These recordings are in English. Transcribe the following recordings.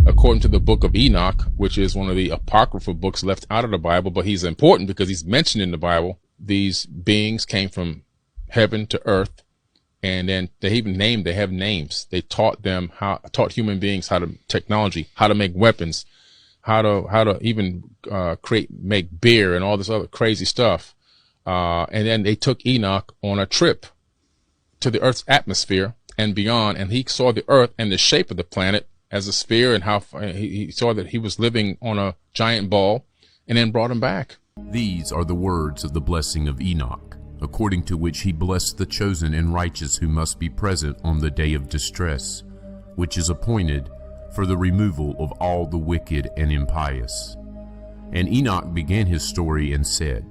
according to the Book of Enoch, which is one of the apocryphal books left out of the Bible, but he's important because he's mentioned in the Bible. These beings came from heaven to earth, and then they have names. They taught human beings how to make weapons, how to even make beer and all this other crazy stuff. And then they took Enoch on a trip to the Earth's atmosphere and beyond, and he saw the Earth and the shape of the planet as a sphere, and how he saw that he was living on a giant ball, and then brought him back. These are the words of the blessing of Enoch, according to which he blessed the chosen and righteous who must be present on the day of distress, which is appointed for the removal of all the wicked and impious. And Enoch began his story and said,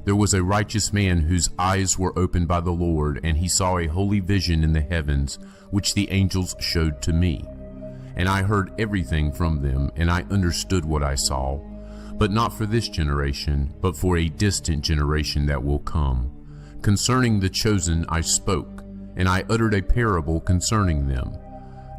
There was a righteous man whose eyes were opened by the Lord, and he saw a holy vision in the heavens, which the angels showed to me. And I heard everything from them, and I understood what I saw, but not for this generation, but for a distant generation that will come. Concerning the chosen I spoke, and I uttered a parable concerning them.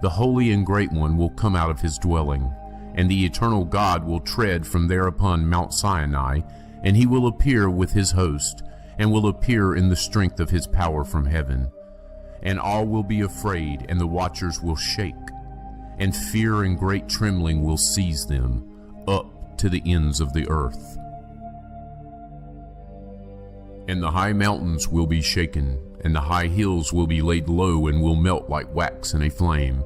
The Holy and Great One will come out of his dwelling, and the eternal God will tread from there upon Mount Sinai, and he will appear with his host, and will appear in the strength of his power from heaven. And all will be afraid, and the watchers will shake, and fear and great trembling will seize them, up to the ends of the earth. And the high mountains will be shaken, and the high hills will be laid low and will melt like wax in a flame.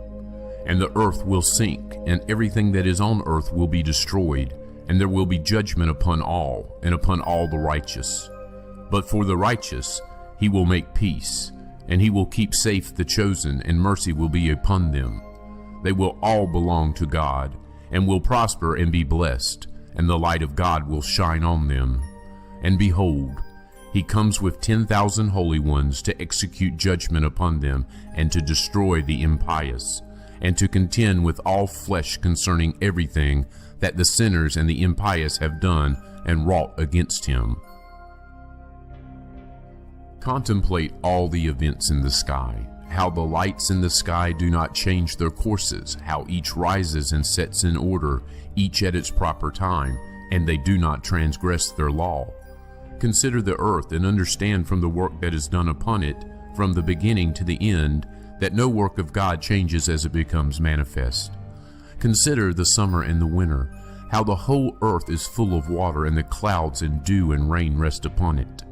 And the earth will sink, and everything that is on earth will be destroyed, and there will be judgment upon all, and upon all the righteous. But for the righteous he will make peace, and he will keep safe the chosen, and mercy will be upon them. They will all belong to God, and will prosper and be blessed, and the light of God will shine on them. And behold, he comes with 10,000 holy ones to execute judgment upon them, and to destroy the impious, and to contend with all flesh concerning everything that the sinners and the impious have done and wrought against him. Contemplate all the events in the sky, how the lights in the sky do not change their courses, how each rises and sets in order, each at its proper time, and they do not transgress their law. Consider the earth and understand from the work that is done upon it, from the beginning to the end, that no work of God changes as it becomes manifest. Consider the summer and the winter, how the whole earth is full of water, and the clouds and dew and rain rest upon it.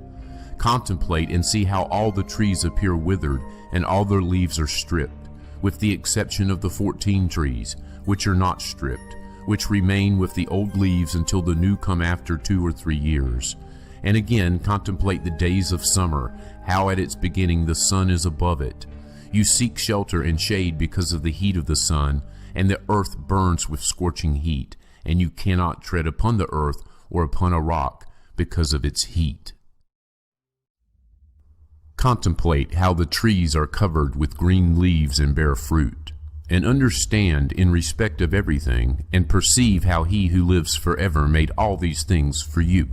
Contemplate and see how all the trees appear withered, and all their leaves are stripped, with the exception of the 14 trees, which are not stripped, which remain with the old leaves until the new come after 2 or 3 years. And again contemplate the days of summer, how at its beginning the sun is above it. You seek shelter and shade because of the heat of the sun, and the earth burns with scorching heat, and you cannot tread upon the earth or upon a rock because of its heat. Contemplate how the trees are covered with green leaves and bear fruit, and understand in respect of everything, and perceive how he who lives forever made all these things for you,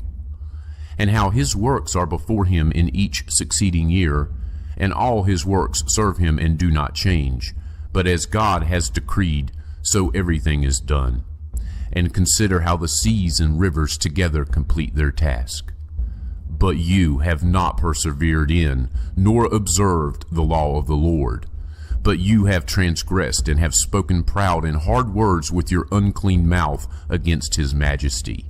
and how his works are before him in each succeeding year, and all his works serve him and do not change, but as God has decreed, so everything is done. And consider how the seas and rivers together complete their task. But you have not persevered in, nor observed the law of the Lord. But you have transgressed, and have spoken proud and hard words with your unclean mouth against his majesty.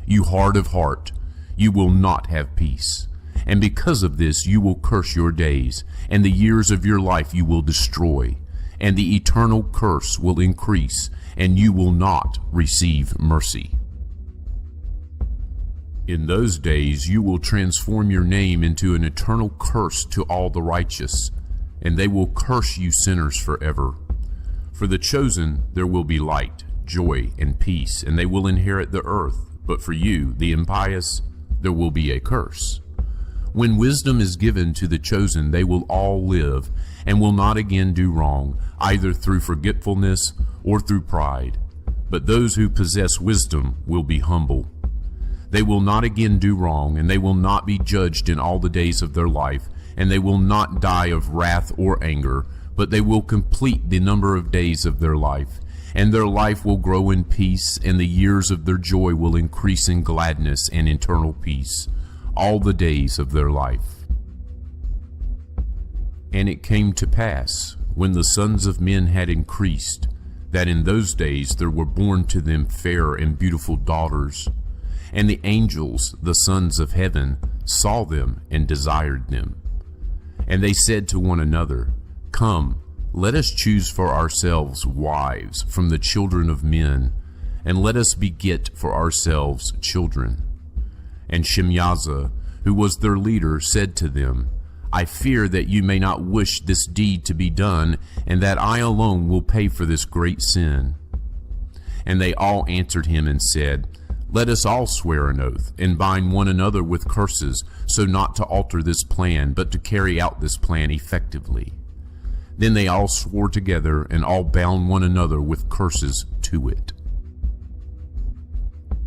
You hard of heart, you will not have peace. And because of this you will curse your days, and the years of your life you will destroy. And the eternal curse will increase, and you will not receive mercy. In those days you will transform your name into an eternal curse to all the righteous, and they will curse you sinners forever. For the chosen there will be light, joy, and peace, and they will inherit the earth. But for you, the impious, there will be a curse. When wisdom is given to the chosen, they will all live, and will not again do wrong, either through forgetfulness or through pride. But those who possess wisdom will be humble. They will not again do wrong, and they will not be judged in all the days of their life, and they will not die of wrath or anger, but they will complete the number of days of their life, And their life will grow in peace, and the years of their joy will increase in gladness and eternal peace, all the days of their life. And it came to pass, when the sons of men had increased, that in those days there were born to them fair and beautiful daughters. And the angels, the sons of heaven, saw them and desired them. And they said to one another, Come, let us choose for ourselves wives from the children of men, and let us beget for ourselves children. And Shemyaza, who was their leader, said to them, I fear that you may not wish this deed to be done, and that I alone will pay for this great sin. And they all answered him and said, Let us all swear an oath, and bind one another with curses, so not to alter this plan, but to carry out this plan effectively. Then they all swore together, and all bound one another with curses to it.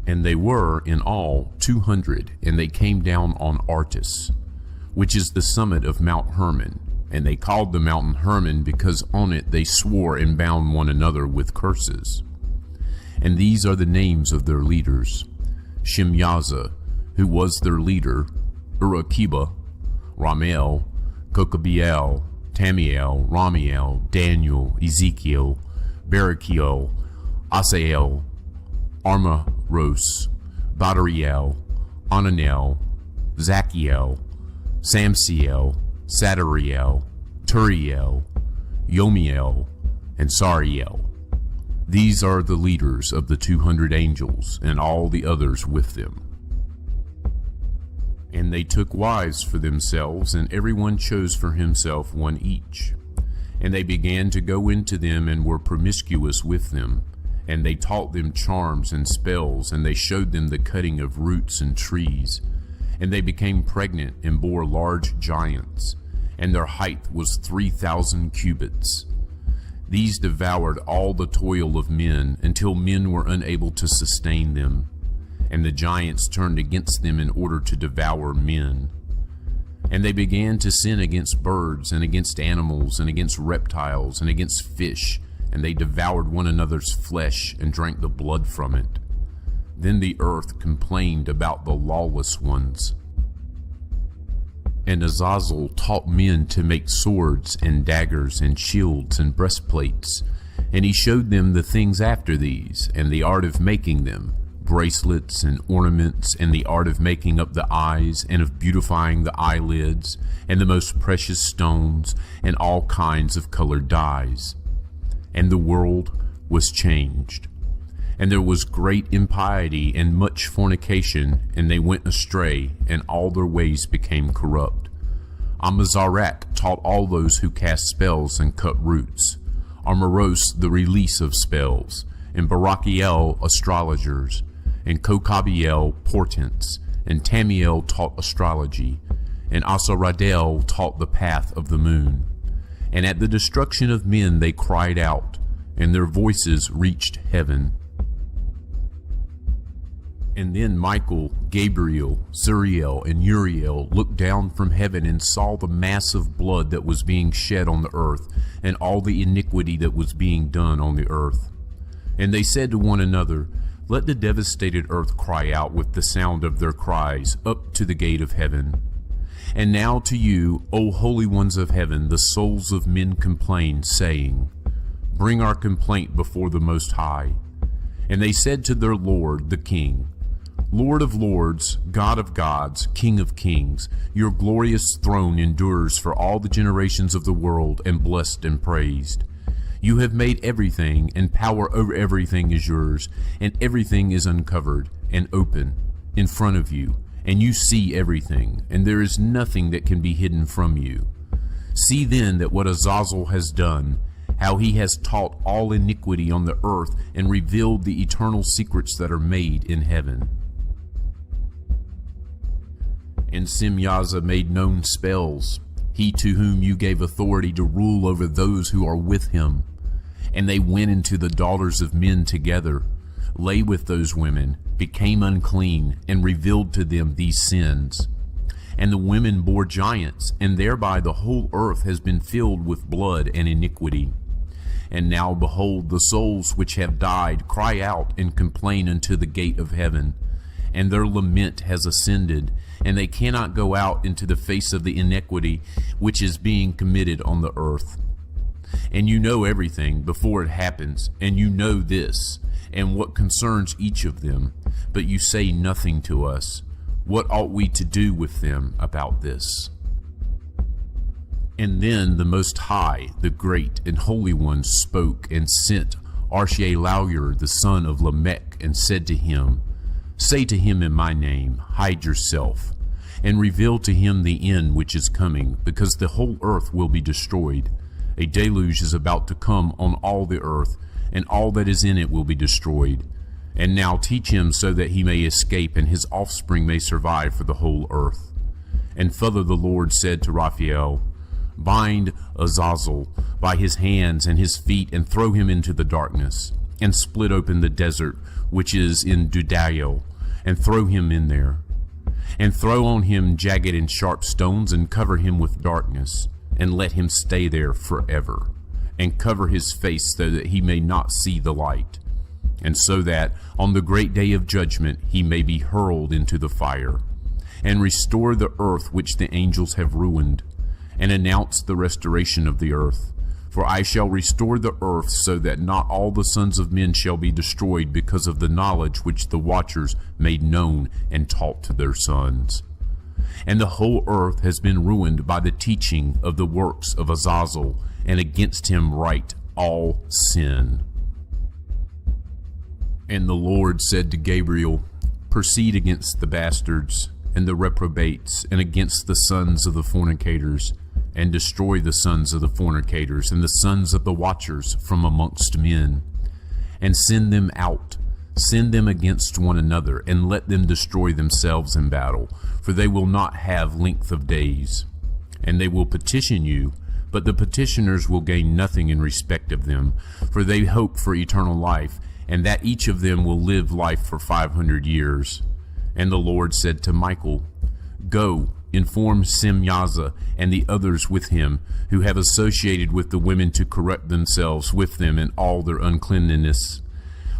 And they were in all 200, and they came down on Artis, which is the summit of Mount Hermon. And they called the mountain Hermon, because on it they swore and bound one another with curses. And these are the names of their leaders: Shemyaza, who was their leader, Urakiba, Ramel, Kokabiel, Tamiel, Ramiel, Daniel, Ezekiel, Barakiel, Asael, Armaros, Badariel, Ananel, Zachiel, Samsiel, Sadariel, Turiel, Yomiel, and Sariel. These are the leaders of the 200 angels, and all the others with them. And they took wives for themselves, and everyone chose for himself one each. And they began to go into them, and were promiscuous with them. And they taught them charms and spells, and they showed them the cutting of roots and trees. And they became pregnant, and bore large giants, and their height was 3,000 cubits. These devoured all the toil of men, until men were unable to sustain them. And the giants turned against them in order to devour men. And they began to sin against birds, and against animals, and against reptiles, and against fish, and they devoured one another's flesh, and drank the blood from it. Then the earth complained about the lawless ones. And Azazel taught men to make swords, and daggers, and shields, and breastplates. And he showed them the things after these, and the art of making them, bracelets and ornaments, and the art of making up the eyes, and of beautifying the eyelids, and the most precious stones, and all kinds of colored dyes. And the world was changed. And there was great impiety and much fornication, and they went astray, and all their ways became corrupt. Amazarak taught all those who cast spells and cut roots, Armaros the release of spells, and Barakiel astrologers, and Kokabiel portents, and Tamiel taught astrology, and Asaradel taught the path of the moon. And at the destruction of men they cried out, and their voices reached heaven. And then Michael, Gabriel, Zuriel, and Uriel looked down from heaven and saw the mass of blood that was being shed on the earth, and all the iniquity that was being done on the earth. And they said to one another, Let the devastated earth cry out with the sound of their cries up to the gate of heaven. And now to you, O holy ones of heaven, the souls of men complain, saying, Bring our complaint before the Most High. And they said to their Lord, the King, Lord of lords, God of gods, King of kings, your glorious throne endures for all the generations of the world, and blessed and praised. You have made everything, and power over everything is yours, and everything is uncovered and open in front of you, and you see everything, and there is nothing that can be hidden from you. See then that what Azazel has done, how he has taught all iniquity on the earth, and revealed the eternal secrets that are made in heaven. And Shemyaza made known spells, he to whom you gave authority to rule over those who are with him. And they went into the daughters of men together, lay with those women, became unclean, and revealed to them these sins. And the women bore giants, and thereby the whole earth has been filled with blood and iniquity. And now behold, the souls which have died cry out and complain unto the gate of heaven, and their lament has ascended, and they cannot go out into the face of the iniquity which is being committed on the earth. And you know everything before it happens, and you know this, and what concerns each of them, but you say nothing to us. What ought we to do with them about this? And then the Most High, the Great and Holy One, spoke and sent Archelaus the son of Lamech, and said to him, Say to him in my name, Hide yourself, and reveal to him the end which is coming, because the whole earth will be destroyed. A deluge is about to come on all the earth, and all that is in it will be destroyed. And now teach him so that he may escape, and his offspring may survive for the whole earth. And further the Lord said to Raphael, Bind Azazel by his hands and his feet, and throw him into the darkness, and split open the desert which is in Dudael, and throw him in there. And throw on him jagged and sharp stones, and cover him with darkness, and let him stay there forever, and cover his face so that he may not see the light, and so that on the great day of judgment he may be hurled into the fire. And restore the earth which the angels have ruined, and announce the restoration of the earth. For I shall restore the earth, so that not all the sons of men shall be destroyed because of the knowledge which the watchers made known and taught to their sons. And the whole earth has been ruined by the teaching of the works of Azazel, and against him write all sin. And the Lord said to Gabriel, Proceed against the bastards and the reprobates, and against the sons of the fornicators, and destroy the sons of the fornicators and the sons of the watchers from amongst men, and send them out, send them against one another, and let them destroy themselves in battle, for they will not have length of days. And they will petition you, but the petitioners will gain nothing in respect of them, for they hope for eternal life, and that each of them will live life for 500 years. And the Lord said to Michael, Go, inform Simyaza and the others with him, who have associated with the women to corrupt themselves with them in all their uncleanness.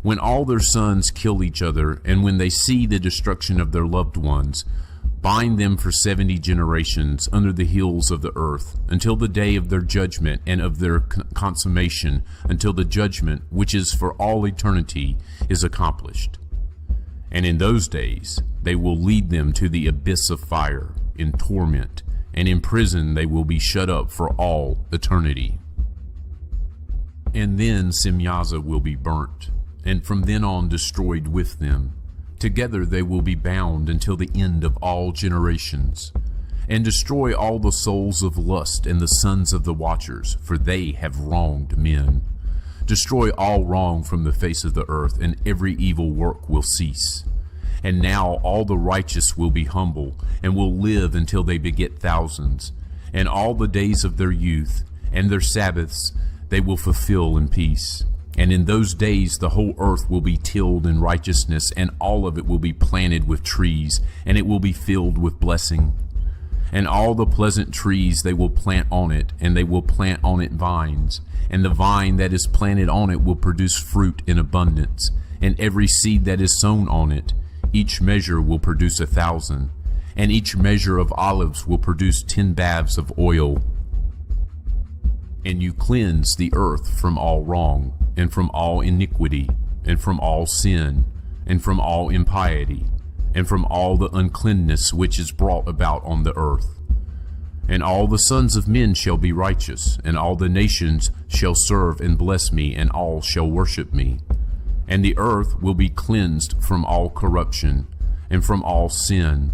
When all their sons kill each other, and when they see the destruction of their loved ones, bind them for 70 generations under the hills of the earth, until the day of their judgment and of their consummation, until the judgment, which is for all eternity, is accomplished. And in those days they will lead them to the abyss of fire, in torment, and in prison they will be shut up for all eternity. And then Simyaza will be burnt, and from then on destroyed with them. Together they will be bound until the end of all generations, and destroy all the souls of lust and the sons of the watchers, for they have wronged men. Destroy all wrong from the face of the earth, and every evil work will cease. And now all the righteous will be humble, and will live until they beget thousands. And all the days of their youth and their Sabbaths they will fulfill in peace. And in those days the whole earth will be tilled in righteousness, and all of it will be planted with trees, and it will be filled with blessing. And all the pleasant trees they will plant on it, and they will plant on it vines. And the vine that is planted on it will produce fruit in abundance. And every seed that is sown on it, each measure will produce 1,000, and each measure of olives will produce 10 baths of oil. And you cleanse the earth from all wrong, and from all iniquity, and from all sin, and from all impiety, and from all the uncleanness which is brought about on the earth. And all the sons of men shall be righteous, and all the nations shall serve and bless me, and all shall worship me. And the earth will be cleansed from all corruption, and from all sin,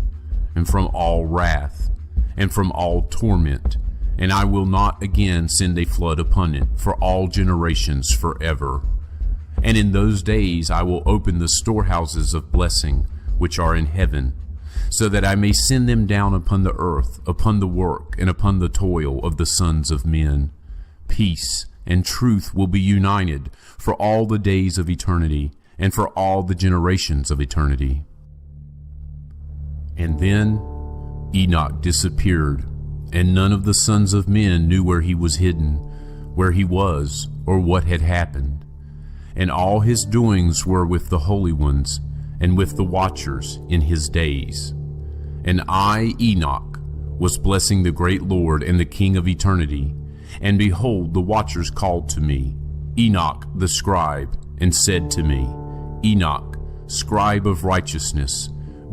and from all wrath, and from all torment. And I will not again send a flood upon it for all generations forever. And in those days I will open the storehouses of blessing, which are in heaven, so that I may send them down upon the earth, upon the work, and upon the toil of the sons of men. Peace and truth will be united for all the days of eternity, and for all the generations of eternity. And then Enoch disappeared, and none of the sons of men knew where he was hidden, where he was, or what had happened. And all his doings were with the holy ones and with the watchers in his days. And I, Enoch, was blessing the great Lord and the King of eternity. And behold, the watchers called to me, Enoch the scribe, and said to me, Enoch, scribe of righteousness,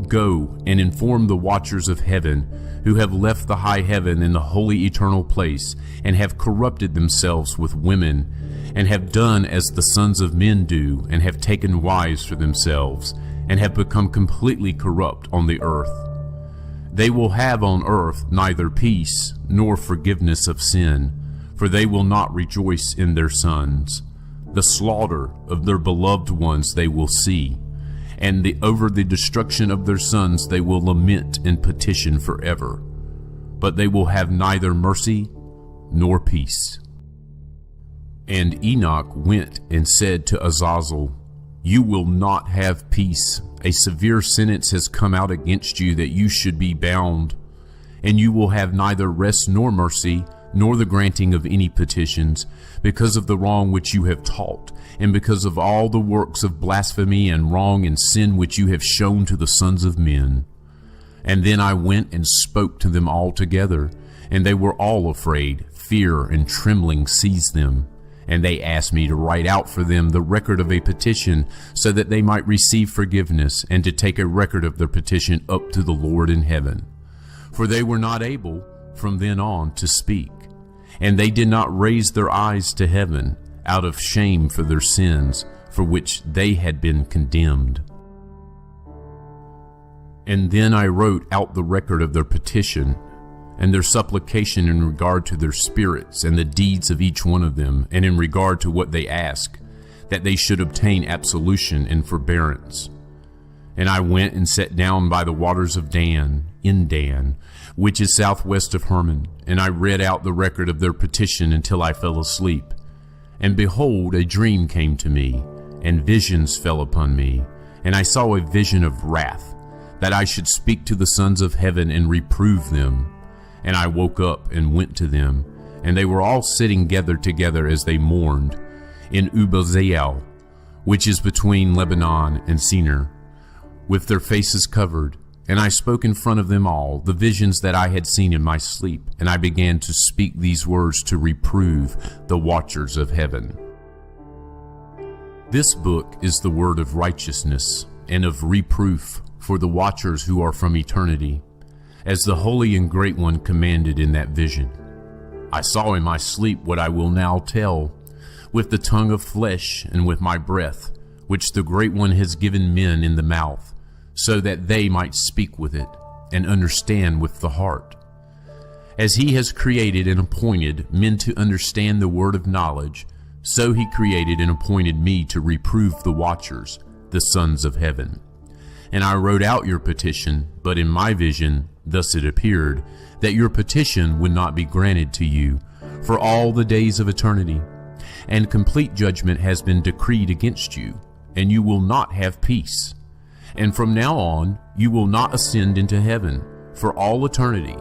go and inform the watchers of heaven, who have left the high heaven and the holy eternal place, and have corrupted themselves with women, and have done as the sons of men do, and have taken wives for themselves, and have become completely corrupt on the earth. They will have on earth neither peace nor forgiveness of sin, for they will not rejoice in their sons. The slaughter of their beloved ones they will see, and over the destruction of their sons they will lament and petition forever. But they will have neither mercy nor peace. And Enoch went and said to Azazel, You will not have peace. A severe sentence has come out against you that you should be bound, and you will have neither rest nor mercy, nor the granting of any petitions, because of the wrong which you have taught, and because of all the works of blasphemy and wrong and sin which you have shown to the sons of men. And then I went and spoke to them all together, and they were all afraid. Fear and trembling seized them. And they asked me to write out for them the record of a petition, so that they might receive forgiveness, and to take a record of their petition up to the Lord in heaven. For they were not able from then on to speak, and they did not raise their eyes to heaven, out of shame for their sins, for which they had been condemned. And then I wrote out the record of their petition, and their supplication in regard to their spirits and the deeds of each one of them, and in regard to what they ask, that they should obtain absolution and forbearance. And I went and sat down by the waters of Dan, in Dan, which is southwest of Hermon, and I read out the record of their petition until I fell asleep. And behold, a dream came to me, and visions fell upon me, and I saw a vision of wrath, that I should speak to the sons of heaven and reprove them. And I woke up and went to them, and they were all sitting gathered together as they mourned, in Ubazael, which is between Lebanon and Sinir, with their faces covered. And I spoke in front of them all the visions that I had seen in my sleep, and I began to speak these words to reprove the watchers of heaven. This book is the word of righteousness and of reproof for the watchers who are from eternity, as the Holy and Great One commanded in that vision. I saw in my sleep what I will now tell, with the tongue of flesh and with my breath, which the Great One has given men in the mouth, so that they might speak with it and understand with the heart. As he has created and appointed men to understand the word of knowledge, so he created and appointed me to reprove the watchers, the sons of heaven. And I wrote out your petition, but in my vision thus it appeared, that your petition would not be granted to you for all the days of eternity, and complete judgment has been decreed against you, and you will not have peace. And from now on you will not ascend into heaven for all eternity,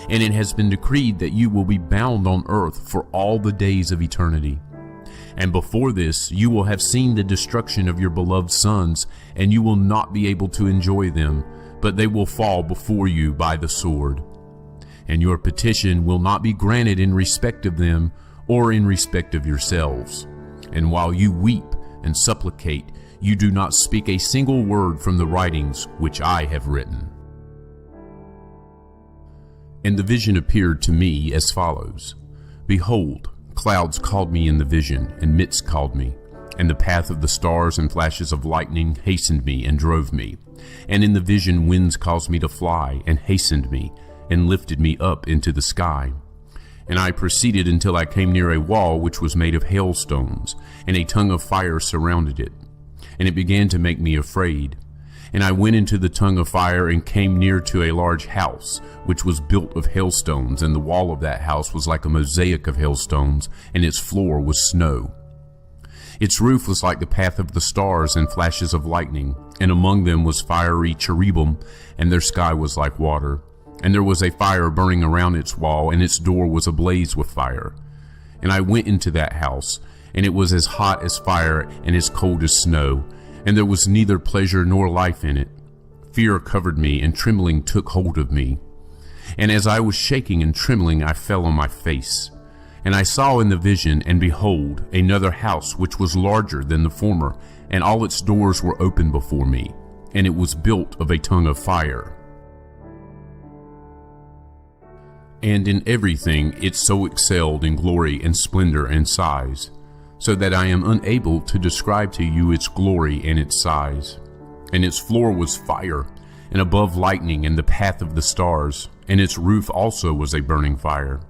and it has been decreed that you will be bound on earth for all the days of eternity. And before this you will have seen the destruction of your beloved sons, and you will not be able to enjoy them, but they will fall before you by the sword. And your petition will not be granted in respect of them, or in respect of yourselves. And while you weep and supplicate, you do not speak a single word from the writings which I have written. And the vision appeared to me as follows. Behold, clouds called me in the vision, and mists called me, and the path of the stars and flashes of lightning hastened me and drove me. And in the vision winds caused me to fly, and hastened me, and lifted me up into the sky. And I proceeded until I came near a wall which was made of hailstones, and a tongue of fire surrounded it. And it began to make me afraid. And I went into the tongue of fire, and came near to a large house, which was built of hailstones, and the wall of that house was like a mosaic of hailstones, and its floor was snow. Its roof was like the path of the stars and flashes of lightning, and among them was fiery cherubim, and their sky was like water. And there was a fire burning around its wall, and its door was ablaze with fire. And I went into that house, and it was as hot as fire and as cold as snow, and there was neither pleasure nor life in it. Fear covered me, and trembling took hold of me. And as I was shaking and trembling, I fell on my face. And I saw in the vision, and behold, another house which was larger than the former, and all its doors were open before me, and it was built of a tongue of fire. And in everything it so excelled in glory and splendor and size, so that I am unable to describe to you its glory and its size. And its floor was fire, and above lightning and the path of the stars, and its roof also was a burning fire.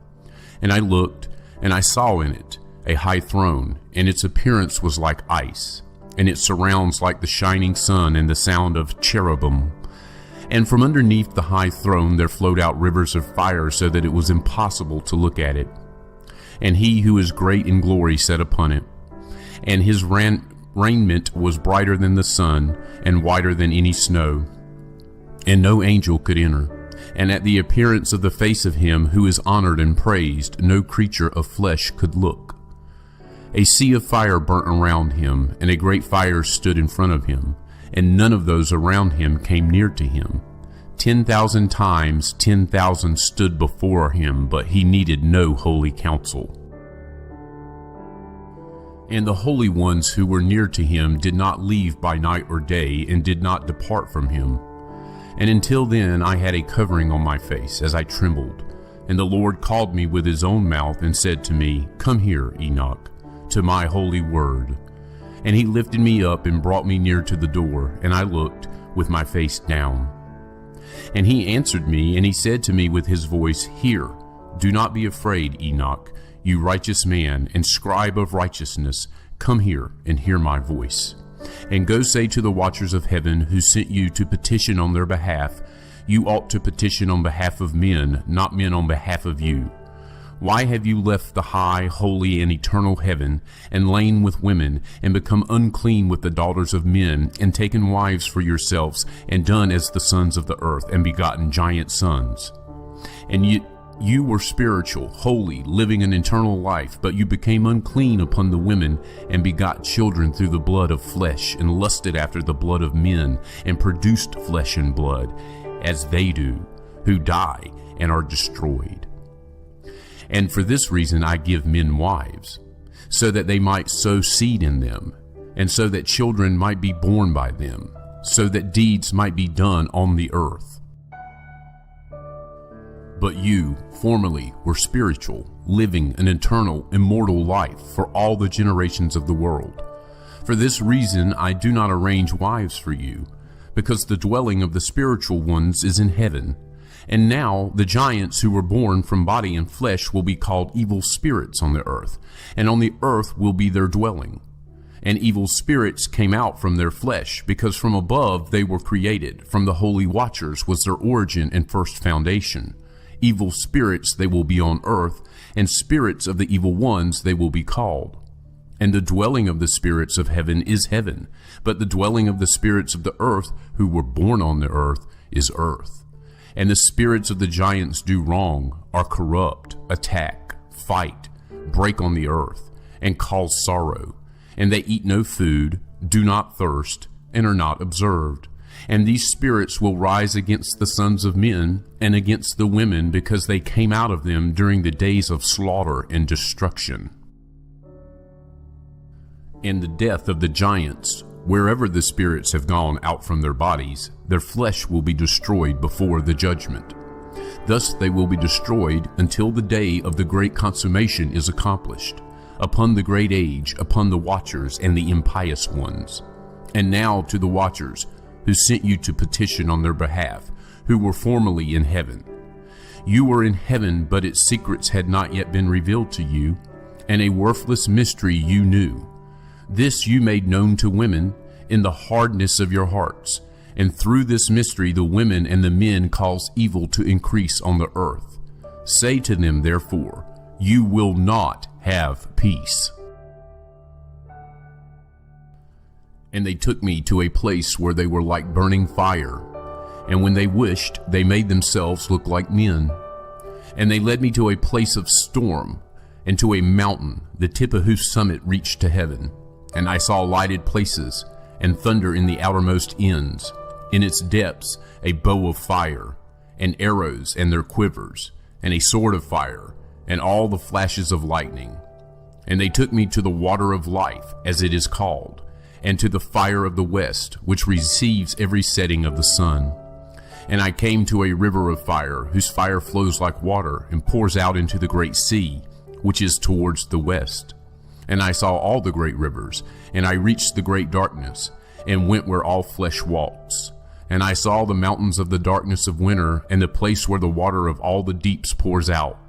And I looked, and I saw in it a high throne, and its appearance was like ice, and its surrounds like the shining sun and the sound of cherubim. And from underneath the high throne there flowed out rivers of fire, so that it was impossible to look at it. And he who is great in glory sat upon it, and his raiment was brighter than the sun, and whiter than any snow. And no angel could enter. And at the appearance of the face of him who is honored and praised, no creature of flesh could look. A sea of fire burnt around him, and a great fire stood in front of him, and none of those around him came near to him. 10,000 times 10,000 stood before him, but he needed no holy counsel. And the holy ones who were near to him did not leave by night or day, and did not depart from him. And until then I had a covering on my face, as I trembled. And the Lord called me with his own mouth, and said to me, Come here, Enoch, to my holy word. And he lifted me up and brought me near to the door, and I looked with my face down. And he answered me, and he said to me with his voice, Hear, do not be afraid, Enoch, you righteous man and scribe of righteousness, come here and hear my voice. And go say to the watchers of heaven who sent you to petition on their behalf, you ought to petition on behalf of men, not men on behalf of you. Why have you left the high, holy, and eternal heaven, and lain with women, and become unclean with the daughters of men, and taken wives for yourselves, and done as the sons of the earth, and begotten giant sons? And you were spiritual, holy, living an eternal life, but you became unclean upon the women, and begot children through the blood of flesh, and lusted after the blood of men, and produced flesh and blood, as they do, who die and are destroyed. And for this reason I give men wives, so that they might sow seed in them, and so that children might be born by them, so that deeds might be done on the earth. But you formerly were spiritual, living an eternal, immortal life for all the generations of the world. For this reason I do not arrange wives for you, because the dwelling of the spiritual ones is in heaven. And now the giants who were born from body and flesh will be called evil spirits on the earth, and on the earth will be their dwelling. And evil spirits came out from their flesh, because from above they were created. From the holy watchers was their origin and first foundation. Evil spirits they will be on earth, and spirits of the evil ones they will be called. And the dwelling of the spirits of heaven is heaven, but the dwelling of the spirits of the earth who were born on the earth is earth. And the spirits of the giants do wrong, are corrupt, attack, fight, break on the earth, and cause sorrow. And they eat no food, do not thirst, and are not observed. And these spirits will rise against the sons of men and against the women, because they came out of them during the days of slaughter and destruction. In the death of the giants, wherever the spirits have gone out from their bodies, their flesh will be destroyed before the judgment. Thus they will be destroyed until the day of the great consummation is accomplished, upon the great age, upon the watchers and the impious ones. And now to the watchers, who sent you to petition on their behalf, who were formerly in heaven. You were in heaven, but its secrets had not yet been revealed to you, and a worthless mystery you knew. This you made known to women in the hardness of your hearts, and through this mystery the women and the men cause evil to increase on the earth. Say to them, therefore, you will not have peace. And they took me to a place where they were like burning fire, and when they wished, they made themselves look like men. And they led me to a place of storm, and to a mountain, the tip of whose summit reached to heaven. And I saw lighted places, and thunder in the outermost ends. In its depths a bow of fire, and arrows and their quivers, and a sword of fire, and all the flashes of lightning. And they took me to the water of life, as it is called, and to the fire of the west, which receives every setting of the sun. And I came to a river of fire, whose fire flows like water, and pours out into the great sea, which is towards the west. And I saw all the great rivers, and I reached the great darkness, and went where all flesh walks. And I saw the mountains of the darkness of winter, and the place where the water of all the deeps pours out.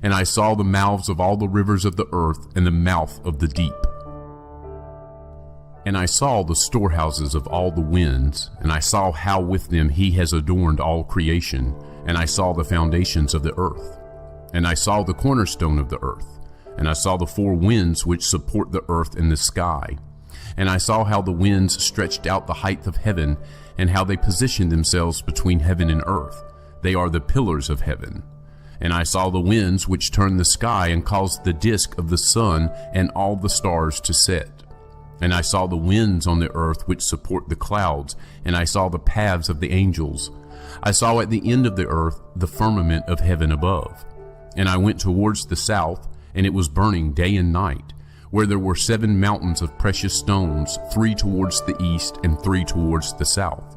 And I saw the mouths of all the rivers of the earth, and the mouth of the deep. And I saw the storehouses of all the winds, and I saw how with them he has adorned all creation, and I saw the foundations of the earth. And I saw the cornerstone of the earth, and I saw the four winds which support the earth and the sky. And I saw how the winds stretched out the height of heaven, and how they positioned themselves between heaven and earth. They are the pillars of heaven. And I saw the winds which turned the sky and caused the disk of the sun and all the stars to set. And I saw the winds on the earth which support the clouds, and I saw the paths of the angels. I saw at the end of the earth the firmament of heaven above. And I went towards the south, and it was burning day and night, where there were 7 mountains of precious stones, 3 towards the east and 3 towards the south.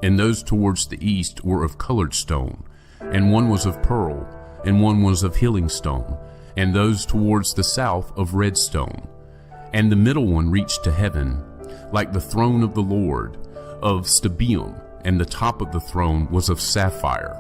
And those towards the east were of colored stone, and one was of pearl, and one was of healing stone, and those towards the south of red stone. And the middle one reached to heaven, like the throne of the Lord, of stibium, and the top of the throne was of sapphire.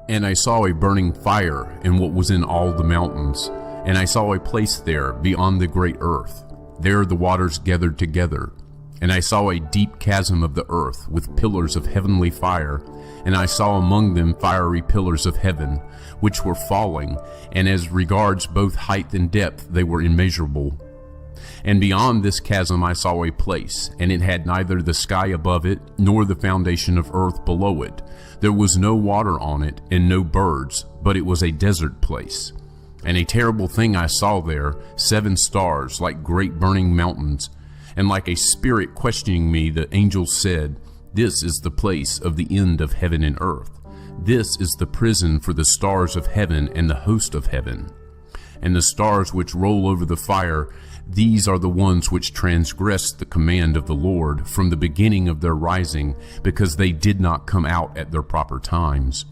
And I saw a burning fire in what was in all the mountains, and I saw a place there beyond the great earth. There the waters gathered together. And I saw a deep chasm of the earth with pillars of heavenly fire, and I saw among them fiery pillars of heaven, which were falling, and as regards both height and depth they were immeasurable. And beyond this chasm I saw a place, and it had neither the sky above it, nor the foundation of earth below it. There was no water on it, and no birds, but it was a desert place. And a terrible thing I saw there, 7 stars like great burning mountains, and like a spirit questioning me, the angel said, "This is the place of the end of heaven and earth. This is the prison for the stars of heaven and the host of heaven. And the stars which roll over the fire, these are the ones which transgressed the command of the Lord from the beginning of their rising, because they did not come out at their proper times.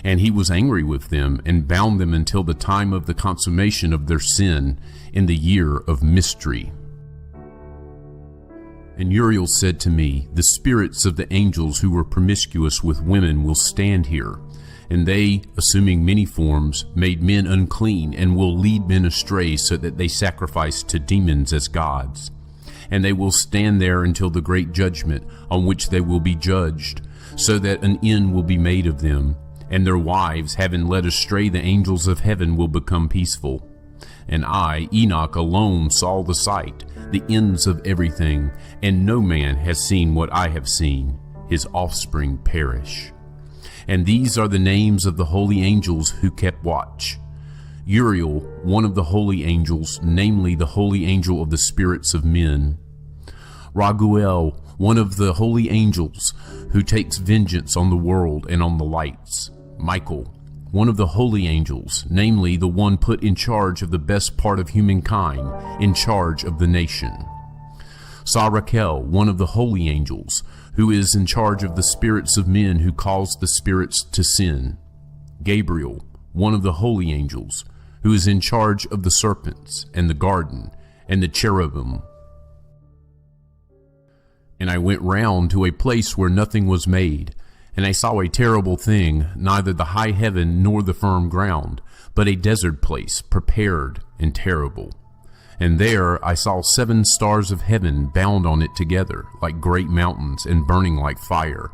And he was angry with them, and bound them until the time of the consummation of their sin, in the year of mystery." And Uriel said to me, "The spirits of the angels who were promiscuous with women will stand here, and they, assuming many forms, made men unclean, and will lead men astray so that they sacrifice to demons as gods. And they will stand there until the great judgment, on which they will be judged, so that an end will be made of them, and their wives, having led astray the angels of heaven, will become peaceful. And I, Enoch, alone saw the sight, the ends of everything, and no man has seen what I have seen. His offspring perish. And these are the names of the holy angels who kept watch. Uriel, one of the holy angels, namely the holy angel of the spirits of men. Raguel, one of the holy angels, who takes vengeance on the world and on the lights. Michael, one of the holy angels, namely the one put in charge of the best part of humankind, in charge of the nation. Sarakel, one of the holy angels, who is in charge of the spirits of men who cause the spirits to sin. Gabriel, one of the holy angels, who is in charge of the serpents, and the garden, and the cherubim. And I went round to a place where nothing was made, and I saw a terrible thing, neither the high heaven nor the firm ground, but a desert place, prepared and terrible. And there I saw 7 stars of heaven bound on it together, like great mountains, and burning like fire.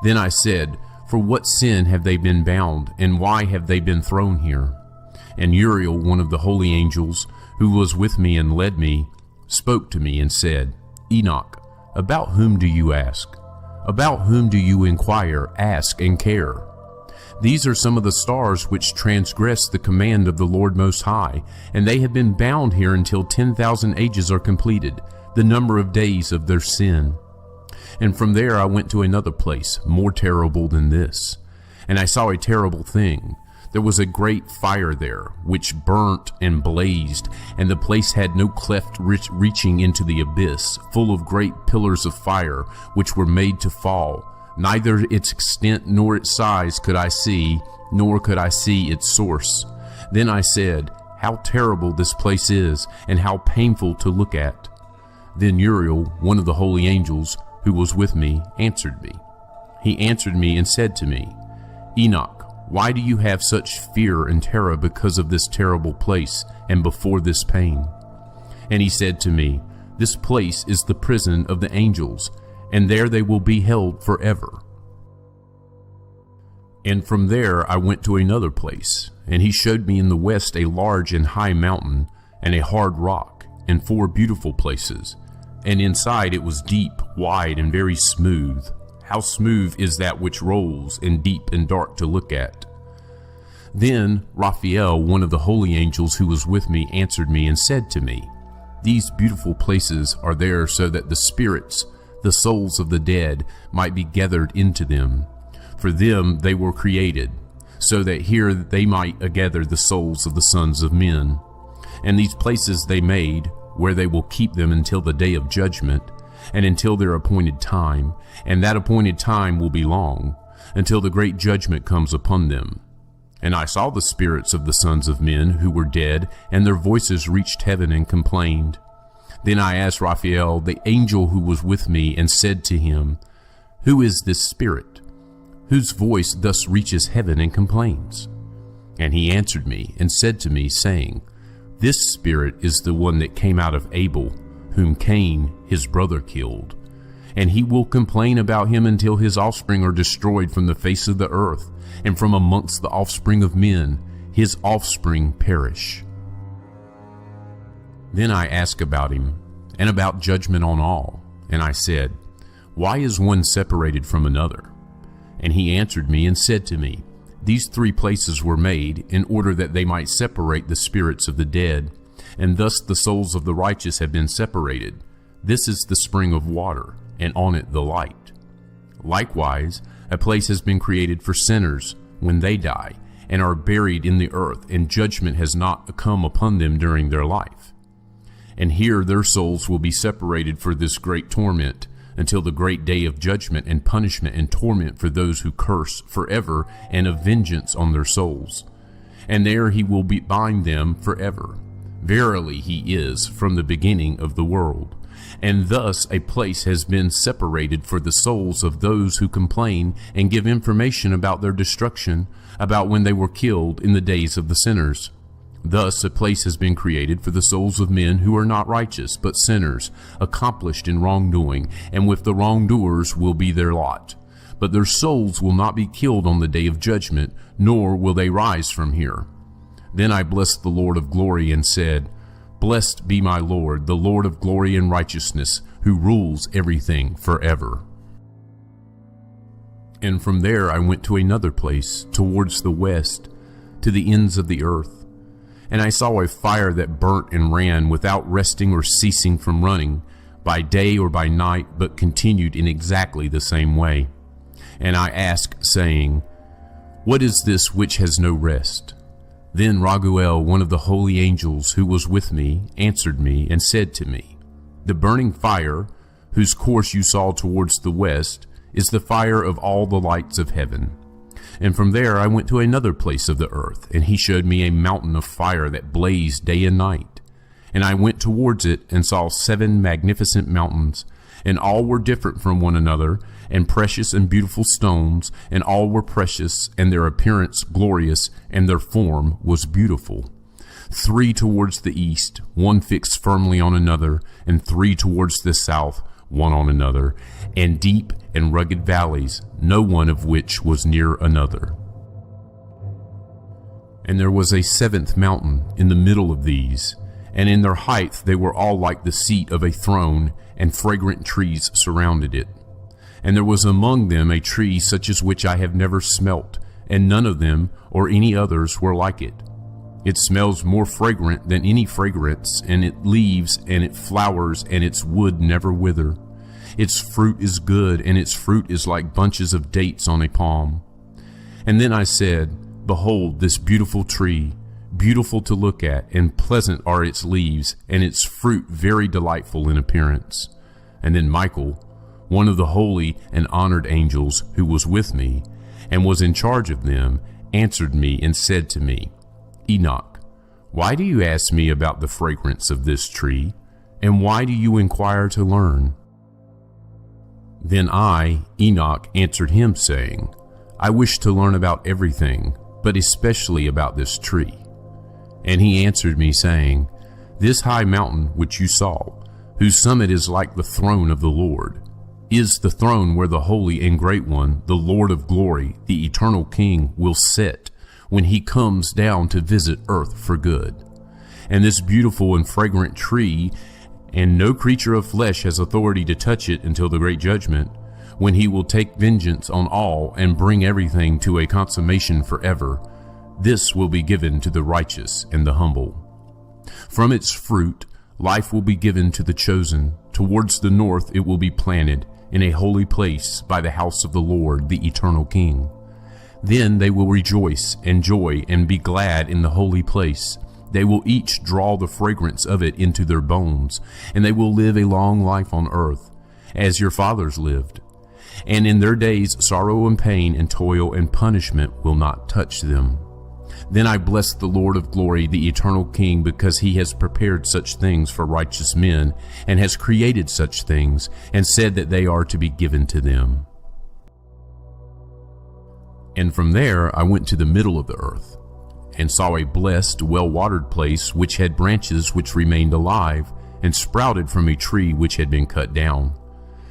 Then I said, "For what sin have they been bound, and why have they been thrown here?" And Uriel, one of the holy angels, who was with me and led me, spoke to me and said, "Enoch, about whom do you ask? About whom do you inquire, ask, and care? These are some of the stars which transgress the command of the Lord Most High, and they have been bound here until 10,000 ages are completed, the number of days of their sin. And from there I went to another place, more terrible than this. And I saw a terrible thing. There was a great fire there, which burnt and blazed, and the place had no cleft reaching into the abyss, full of great pillars of fire, which were made to fall. Neither its extent nor its size could I see, nor could I see its source. Then I said, "How terrible this place is, and how painful to look at." Then Uriel, one of the holy angels, who was with me, answered me. He answered me and said to me, "Enoch, why do you have such fear and terror because of this terrible place and before this pain?" And he said to me, "This place is the prison of the angels, and there they will be held forever." And from there I went to another place, and he showed me in the west a large and high mountain, and a hard rock, and 4 beautiful places. And inside it was deep, wide, and very smooth. How smooth is that which rolls, and deep and dark to look at. Then Raphael, one of the holy angels who was with me, answered me and said to me, "These beautiful places are there so that the spirits, the souls of the dead, might be gathered into them. For them they were created, so that here they might gather the souls of the sons of men. And these places they made, where they will keep them until the day of judgment, and until their appointed time, and that appointed time will be long, until the great judgment comes upon them. And I saw the spirits of the sons of men who were dead, and their voices reached heaven and complained. Then I asked Raphael, the angel who was with me, and said to him, 'Who is this spirit, whose voice thus reaches heaven and complains?' And he answered me and said to me, saying, 'This spirit is the one that came out of Abel, whom Cain his brother killed. And he will complain about him until his offspring are destroyed from the face of the earth, and from amongst the offspring of men his offspring perish.' Then I asked about him, and about judgment on all. And I said, 'Why is one separated from another?' And he answered me and said to me, 'These 3 places were made in order that they might separate the spirits of the dead, and thus the souls of the righteous have been separated. This is the spring of water, and on it the light. Likewise, a place has been created for sinners when they die, and are buried in the earth, and judgment has not come upon them during their life. And here their souls will be separated for this great torment, until the great day of judgment and punishment and torment for those who curse forever, and of vengeance on their souls. And there he will bind them forever. Verily he is from the beginning of the world. And thus a place has been separated for the souls of those who complain and give information about their destruction, about when they were killed in the days of the sinners. Thus a place has been created for the souls of men who are not righteous, but sinners, accomplished in wrongdoing, and with the wrongdoers will be their lot. But their souls will not be killed on the day of judgment, nor will they rise from here.' Then I blessed the Lord of glory and said, 'Blessed be my Lord, the Lord of glory and righteousness, who rules everything forever.' And from there I went to another place, towards the west, to the ends of the earth. And I saw a fire that burnt and ran without resting or ceasing from running, by day or by night, but continued in exactly the same way. And I asked, saying, 'What is this which has no rest?' Then Raguel, one of the holy angels who was with me, answered me and said to me, 'The burning fire, whose course you saw towards the west, is the fire of all the lights of heaven.' And from there I went to another place of the earth, and he showed me a mountain of fire that blazed day and night. And I went towards it and saw 7 magnificent mountains, and all were different from one another, and precious and beautiful stones, and all were precious, and their appearance glorious, and their form was beautiful. 3 towards the east, 1 fixed firmly on another, and 3 towards the south, 1 on another, and deep and rugged valleys, no one of which was near another. And there was a 7th mountain in the middle of these, and in their height they were all like the seat of a throne, and fragrant trees surrounded it. And there was among them a tree such as which I have never smelt, and none of them or any others were like it. It smells more fragrant than any fragrance, and it leaves and it flowers, and its wood never wither. Its fruit is good, and its fruit is like bunches of dates on a palm. And then I said, Behold, this beautiful tree, beautiful to look at, and pleasant are its leaves, and its fruit very delightful in appearance. And then Michael, one of the holy and honored angels who was with me, and was in charge of them, answered me and said to me, Enoch, why do you ask me about the fragrance of this tree, and why do you inquire to learn? Then I, Enoch, answered him, saying, I wish to learn about everything, but especially about this tree. And he answered me, saying, This high mountain which you saw, whose summit is like the throne of the Lord, is the throne where the Holy and Great One, the Lord of glory, the eternal King, will sit when he comes down to visit earth for good. And this beautiful and fragrant tree, and no creature of flesh has authority to touch it until the great judgment, when he will take vengeance on all and bring everything to a consummation forever. This will be given to the righteous and the humble. From its fruit, life will be given to the chosen. Towards the north it will be planted in a holy place by the house of the Lord, the eternal King. Then they will rejoice and joy and be glad in the holy place. They will each draw the fragrance of it into their bones, and they will live a long life on earth, as your fathers lived. And in their days sorrow and pain and toil and punishment will not touch them. Then I bless the Lord of glory, the eternal King, because he has prepared such things for righteous men, and has created such things, and said that they are to be given to them. And from there I went to the middle of the earth, and saw a blessed, well-watered place which had branches which remained alive, and sprouted from a tree which had been cut down.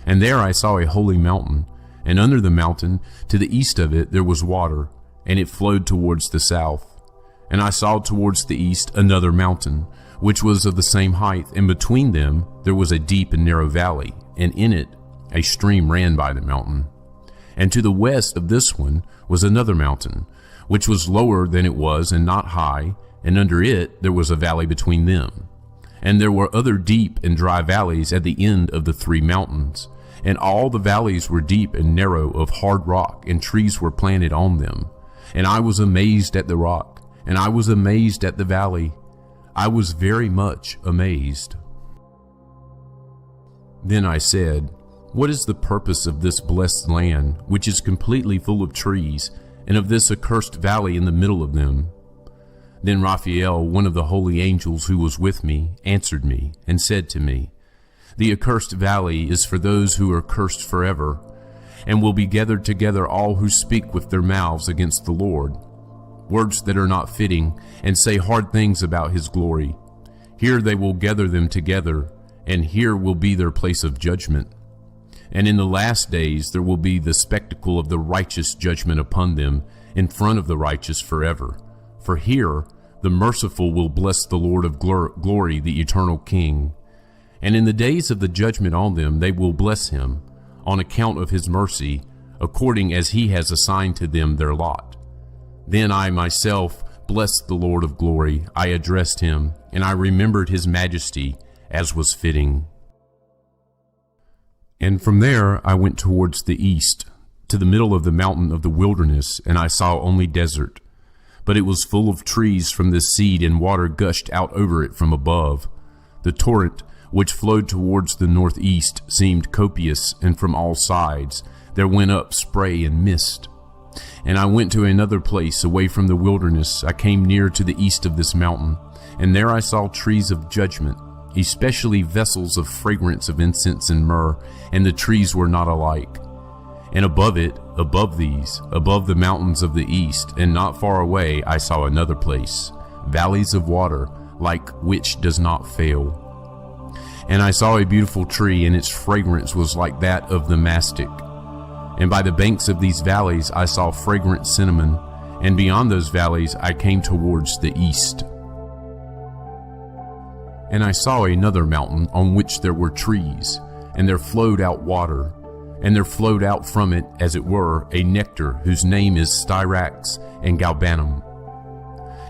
And there I saw a holy mountain, and under the mountain, to the east of it, there was water, and it flowed towards the south. And I saw towards the east another mountain, which was of the same height, and between them there was a deep and narrow valley, and in it a stream ran by the mountain. And to the west of this one was another mountain, which was lower than it was and not high, and under it there was a valley between them. And there were other deep and dry valleys at the end of the three mountains. And all the valleys were deep and narrow of hard rock, and trees were planted on them. And I was amazed at the rock, and I was amazed at the valley. I was very much amazed. Then I said, What is the purpose of this blessed land, which is completely full of trees, and of this accursed valley in the middle of them? Then Raphael, one of the holy angels who was with me, answered me, and said to me, The accursed valley is for those who are cursed forever, and will be gathered together all who speak with their mouths against the Lord, words that are not fitting, and say hard things about his glory. Here they will gather them together, and here will be their place of judgment. And in the last days there will be the spectacle of the righteous judgment upon them in front of the righteous forever. For here the merciful will bless the Lord of glory, the eternal King. And in the days of the judgment on them they will bless him, on account of his mercy, according as he has assigned to them their lot. Then I myself blessed the Lord of glory. I addressed him, and I remembered his majesty, as was fitting. And from there I went towards the east, to the middle of the mountain of the wilderness, and I saw only desert. But it was full of trees from the seed, and water gushed out over it from above. The torrent, which flowed towards the northeast, seemed copious, and from all sides there went up spray and mist. And I went to another place away from the wilderness. I came near to the east of this mountain, and there I saw trees of judgment, especially vessels of fragrance of incense and myrrh, and the trees were not alike. And above it, above these, above the mountains of the east, and not far away, I saw another place, valleys of water, like which does not fail. And I saw a beautiful tree, and its fragrance was like that of the mastic. And by the banks of these valleys I saw fragrant cinnamon, and beyond those valleys I came towards the east. And I saw another mountain on which there were trees, and there flowed out water. and there flowed out from it, as it were, a nectar whose name is styrax and galbanum.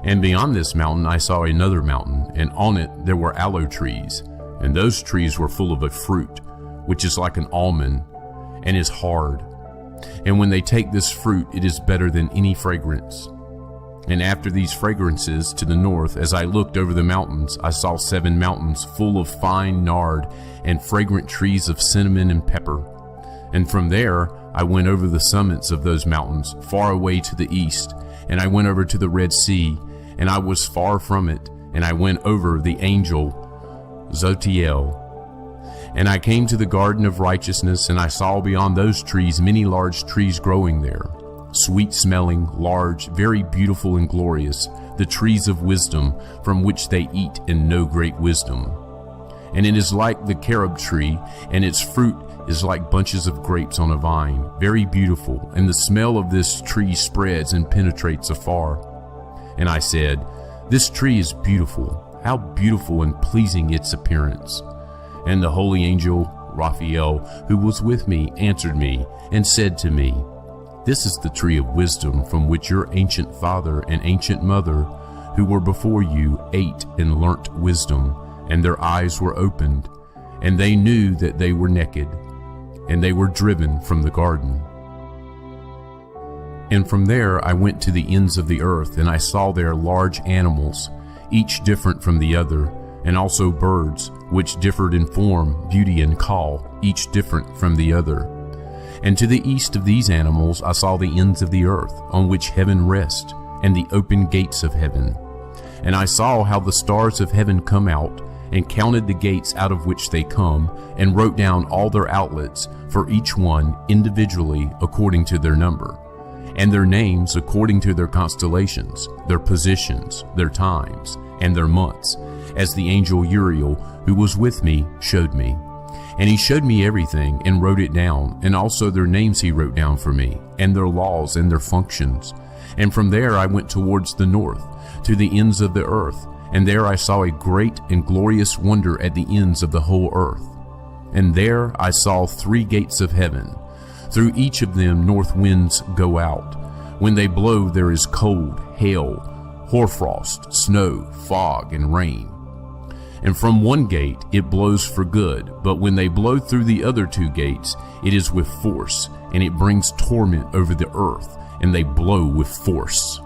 And beyond this mountain I saw another mountain, and on it there were aloe trees, and those trees were full of a fruit, which is like an almond, and is hard. And when they take this fruit, it is better than any fragrance. And after these fragrances to the north, as I looked over the mountains, I saw 7 mountains full of fine nard and fragrant trees of cinnamon and pepper. And from there I went over the summits of those mountains, far away to the east, and I went over to the Red Sea, and I was far from it, and I went over the angel Zotiel. And I came to the garden of righteousness, and I saw beyond those trees many large trees growing there, sweet-smelling, large, very beautiful and glorious, the trees of wisdom, from which they eat and know great wisdom. And it is like the carob tree, and its fruit is like bunches of grapes on a vine, very beautiful, and the smell of this tree spreads and penetrates afar. And I said, "This tree is beautiful, how beautiful and pleasing its appearance." And the holy angel Raphael, who was with me, answered me and said to me, "This is the tree of wisdom, from which your ancient father and ancient mother, who were before you, ate and learnt wisdom, and their eyes were opened, and they knew that they were naked, and they were driven from the garden." And from there I went to the ends of the earth, and I saw there large animals, each different from the other, and also birds, which differed in form, beauty, and call, each different from the other. And to the east of these animals I saw the ends of the earth, on which heaven rests, and the open gates of heaven. And I saw how the stars of heaven come out, and counted the gates out of which they come, and wrote down all their outlets, for each one individually according to their number, and their names according to their constellations, their positions, their times, and their months, as the angel Uriel, who was with me, showed me. And he showed me everything, and wrote it down, and also their names he wrote down for me, and their laws and their functions. And from there I went towards the north, to the ends of the earth, and there I saw a great and glorious wonder at the ends of the whole earth. And there I saw 3 gates of heaven. Through each of them north winds go out. When they blow there is cold, hail, hoarfrost, snow, fog, and rain. And from one gate it blows for good, but when they blow through the other 2 gates, it is with force, and it brings torment over the earth, and they blow with force.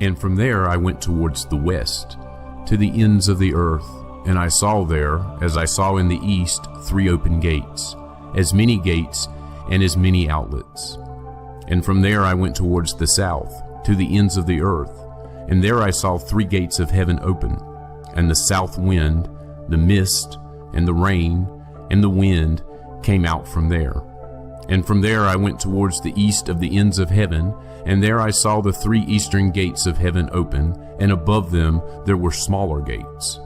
And from there I went towards the west, to the ends of the earth, and I saw there, as I saw in the east, 3 open gates, as many gates and as many outlets. And from there I went towards the south, to the ends of the earth, and there I saw 3 gates of heaven open, and the south wind, the mist, and the rain, and the wind came out from there. And from there I went towards the east of the ends of heaven, and there I saw the 3 eastern gates of heaven open, and above them there were smaller gates.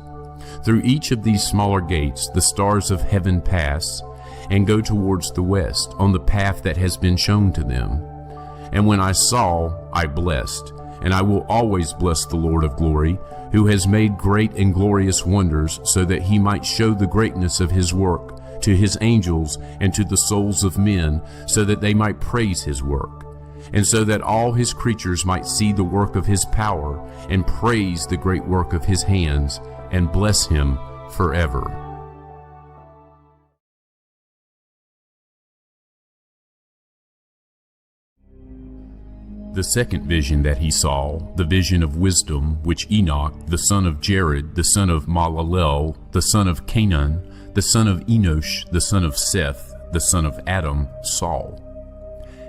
Through each of these smaller gates the stars of heaven pass, and go towards the west, on the path that has been shown to them. And when I saw, I blessed, and I will always bless the Lord of glory, who has made great and glorious wonders, so that he might show the greatness of his work to his angels and to the souls of men, so that they might praise his work, and so that all his creatures might see the work of his power, and praise the great work of his hands, and bless him forever. The second vision that he saw, the vision of wisdom, which Enoch, the son of Jared, the son of Malalel, the son of Canaan, the son of Enosh, the son of Seth, the son of Adam, saw.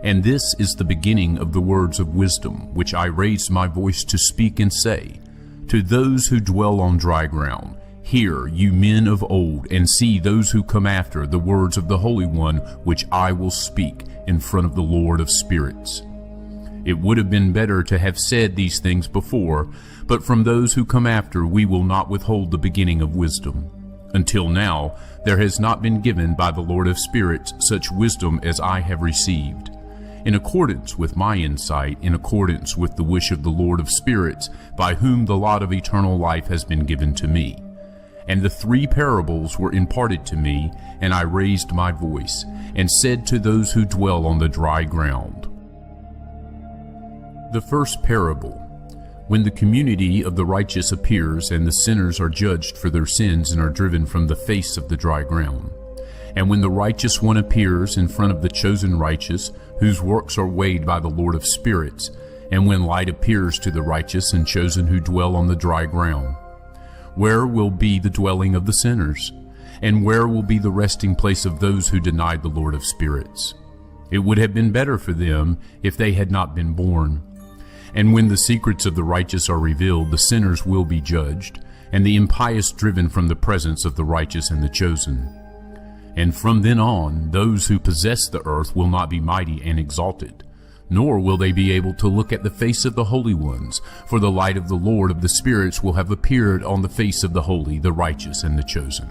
And this is the beginning of the words of wisdom, which I raised my voice to speak and say, to those who dwell on dry ground, hear, you men of old, and see those who come after the words of the Holy One, which I will speak in front of the Lord of spirits. It would have been better to have said these things before, but from those who come after we will not withhold the beginning of wisdom. Until now there has not been given by the Lord of spirits such wisdom as I have received, in accordance with my insight, in accordance with the wish of the Lord of spirits, by whom the lot of eternal life has been given to me. And the 3 parables were imparted to me, and I raised my voice, and said to those who dwell on the dry ground. The first parable. When the community of the righteous appears, and the sinners are judged for their sins and are driven from the face of the dry ground. And when the righteous one appears in front of the chosen righteous, whose works are weighed by the Lord of spirits, and when light appears to the righteous and chosen who dwell on the dry ground, where will be the dwelling of the sinners? And where will be the resting place of those who denied the Lord of spirits? It would have been better for them if they had not been born. And when the secrets of the righteous are revealed, the sinners will be judged, and the impious driven from the presence of the righteous and the chosen. And from then on, those who possess the earth will not be mighty and exalted, nor will they be able to look at the face of the holy ones, for the light of the Lord of the spirits will have appeared on the face of the holy, the righteous, and the chosen.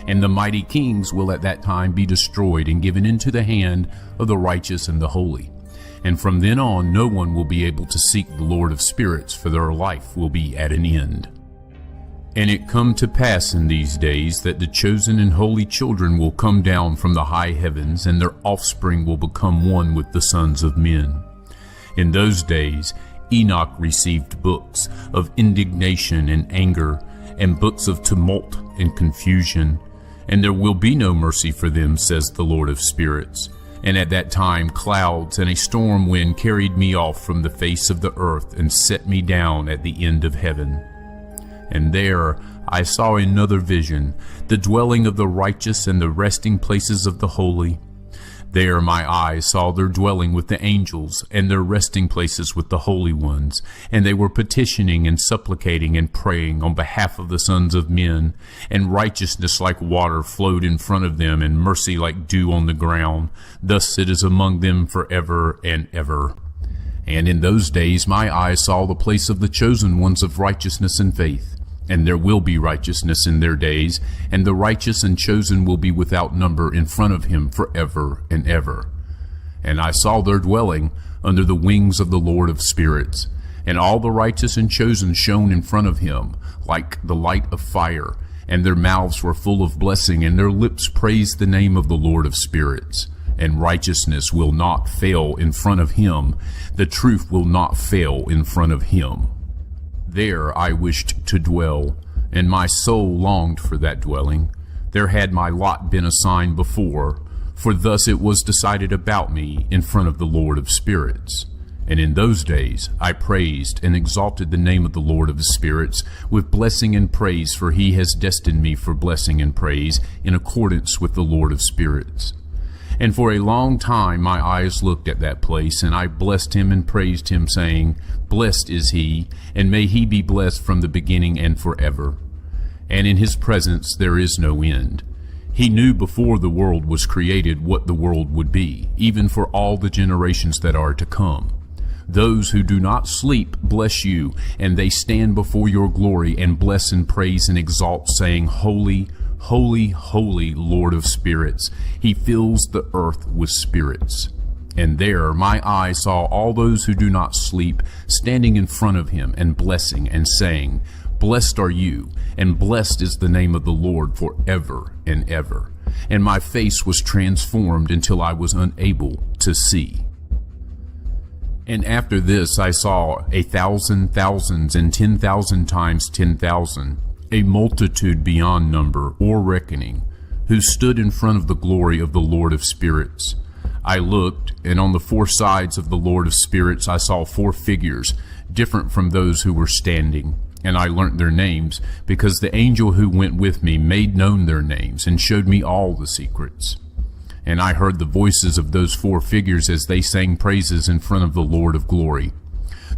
And the mighty kings will at that time be destroyed and given into the hand of the righteous and the holy. And from then on, no one will be able to seek the Lord of spirits, for their life will be at an end. And it come to pass in these days that the chosen and holy children will come down from the high heavens, and their offspring will become one with the sons of men. In those days, Enoch received books of indignation and anger, and books of tumult and confusion. And there will be no mercy for them, says the Lord of spirits. And at that time clouds and a storm wind carried me off from the face of the earth, and set me down at the end of heaven. And there I saw another vision, the dwelling of the righteous and the resting places of the holy. There my eyes saw their dwelling with the angels, and their resting places with the holy ones. And they were petitioning and supplicating and praying on behalf of the sons of men. And righteousness like water flowed in front of them, and mercy like dew on the ground. Thus it is among them forever and ever. And in those days my eyes saw the place of the chosen ones of righteousness and faith. And there will be righteousness in their days, and the righteous and chosen will be without number in front of him forever and ever. And I saw their dwelling under the wings of the Lord of spirits, and all the righteous and chosen shone in front of him, like the light of fire, and their mouths were full of blessing, and their lips praised the name of the Lord of spirits. And righteousness will not fail in front of him, the truth will not fail in front of him. There I wished to dwell, and my soul longed for that dwelling. There had my lot been assigned before, for thus it was decided about me in front of the Lord of spirits. And in those days I praised and exalted the name of the Lord of spirits with blessing and praise, for he has destined me for blessing and praise in accordance with the Lord of spirits. And for a long time my eyes looked at that place, and I blessed him and praised him, saying, Blessed is he, and may he be blessed from the beginning and forever. And in his presence there is no end. He knew before the world was created what the world would be, even for all the generations that are to come. Those who do not sleep bless you, and they stand before your glory and bless and praise and exalt, saying, Holy, holy, holy, Lord of spirits. He fills the earth with spirits. And there my eye saw all those who do not sleep standing in front of him and blessing and saying, Blessed are you, and blessed is the name of the Lord forever and ever. And my face was transformed until I was unable to see. And after this I saw 1,000 thousands and 10,000 times 10,000, a multitude beyond number or reckoning, who stood in front of the glory of the Lord of spirits. I looked, and on the 4 sides of the Lord of spirits I saw 4 figures, different from those who were standing. And I learnt their names, because the angel who went with me made known their names, and showed me all the secrets. And I heard the voices of those 4 figures as they sang praises in front of the Lord of glory.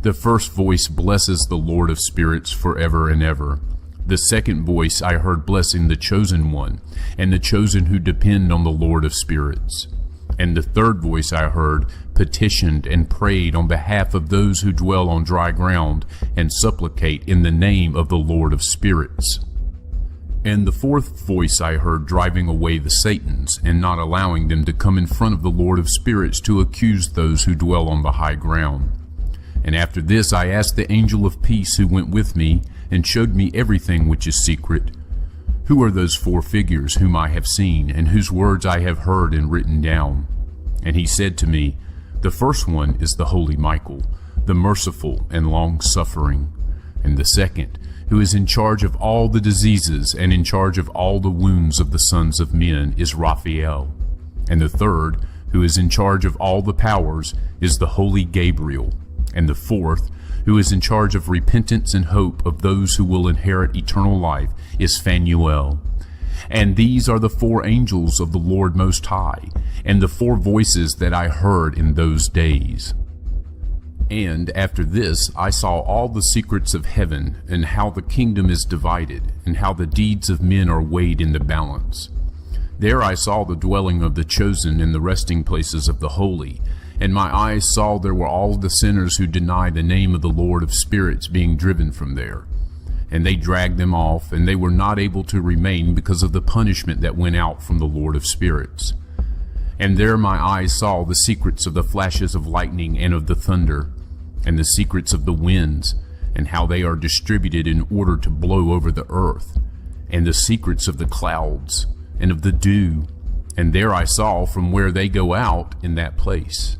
The first voice blesses the Lord of spirits forever and ever. The second voice I heard blessing the chosen one, and the chosen who depend on the Lord of spirits. And the third voice I heard petitioned and prayed on behalf of those who dwell on dry ground, and supplicate in the name of the Lord of spirits. And the fourth voice I heard driving away the Satans, and not allowing them to come in front of the Lord of spirits to accuse those who dwell on the high ground. And after this I asked the angel of peace who went with me, and showed me everything which is secret, Who are those 4 figures whom I have seen, and whose words I have heard and written down? And he said to me, The first one is the holy Michael, the merciful and long-suffering. And the second, who is in charge of all the diseases and in charge of all the wounds of the sons of men, is Raphael. And the third, who is in charge of all the powers, is the holy Gabriel. And the fourth, who is in charge of repentance and hope of those who will inherit eternal life, is Phanuel. And these are the 4 angels of the Lord Most High, and the 4 voices that I heard in those days. And after this I saw all the secrets of heaven, and how the kingdom is divided, and how the deeds of men are weighed in the balance. There I saw the dwelling of the chosen and the resting places of the holy, and my eyes saw there were all the sinners who deny the name of the Lord of spirits being driven from there. And they dragged them off, and they were not able to remain because of the punishment that went out from the Lord of spirits. And there my eyes saw the secrets of the flashes of lightning and of the thunder, and the secrets of the winds, and how they are distributed in order to blow over the earth, and the secrets of the clouds, and of the dew. And there I saw from where they go out in that place,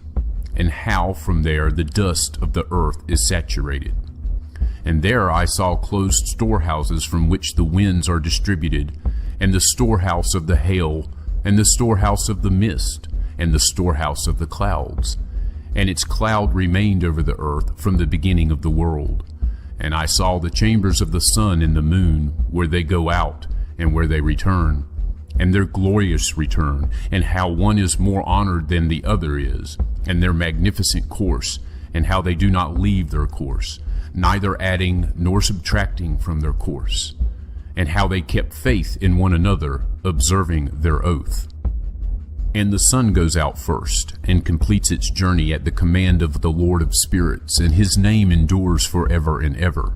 and how from there the dust of the earth is saturated. And there I saw closed storehouses from which the winds are distributed, and the storehouse of the hail, and the storehouse of the mist, and the storehouse of the clouds. And its cloud remained over the earth from the beginning of the world. And I saw the chambers of the sun and the moon, where they go out, and where they return, and their glorious return, and how one is more honored than the other is, and their magnificent course, and how they do not leave their course, neither adding nor subtracting from their course, and how they kept faith in one another, observing their oath. And the sun goes out first, and completes its journey at the command of the Lord of spirits, and his name endures forever and ever.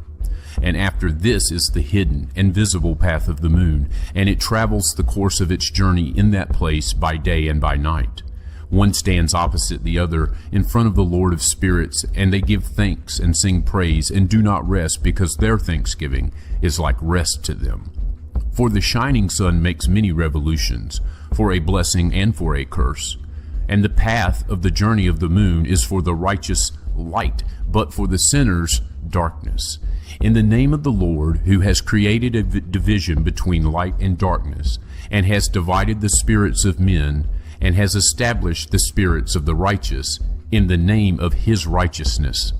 And after this is the hidden and visible path of the moon, and it travels the course of its journey in that place by day and by night. One stands opposite the other in front of the Lord of spirits, and they give thanks and sing praise, and do not rest, because their thanksgiving is like rest to them. For the shining sun makes many revolutions, for a blessing and for a curse. And the path of the journey of the moon is for the righteous light, but for the sinners darkness. In the name of the Lord, who has created a division between light and darkness, and has divided the spirits of men, and has established the spirits of the righteous, in the name of his righteousness.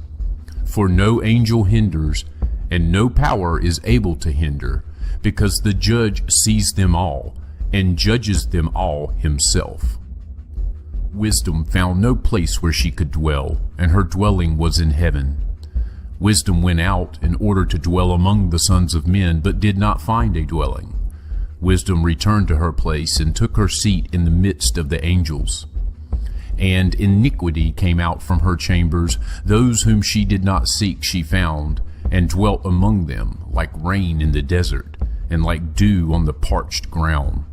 For no angel hinders, and no power is able to hinder, because the judge sees them all, and judges them all himself. Wisdom found no place where she could dwell, and her dwelling was in heaven. Wisdom went out in order to dwell among the sons of men, but did not find a dwelling. Wisdom returned to her place and took her seat in the midst of the angels. And iniquity came out from her chambers. Those whom she did not seek she found, and dwelt among them, like rain in the desert, and like dew on the parched ground.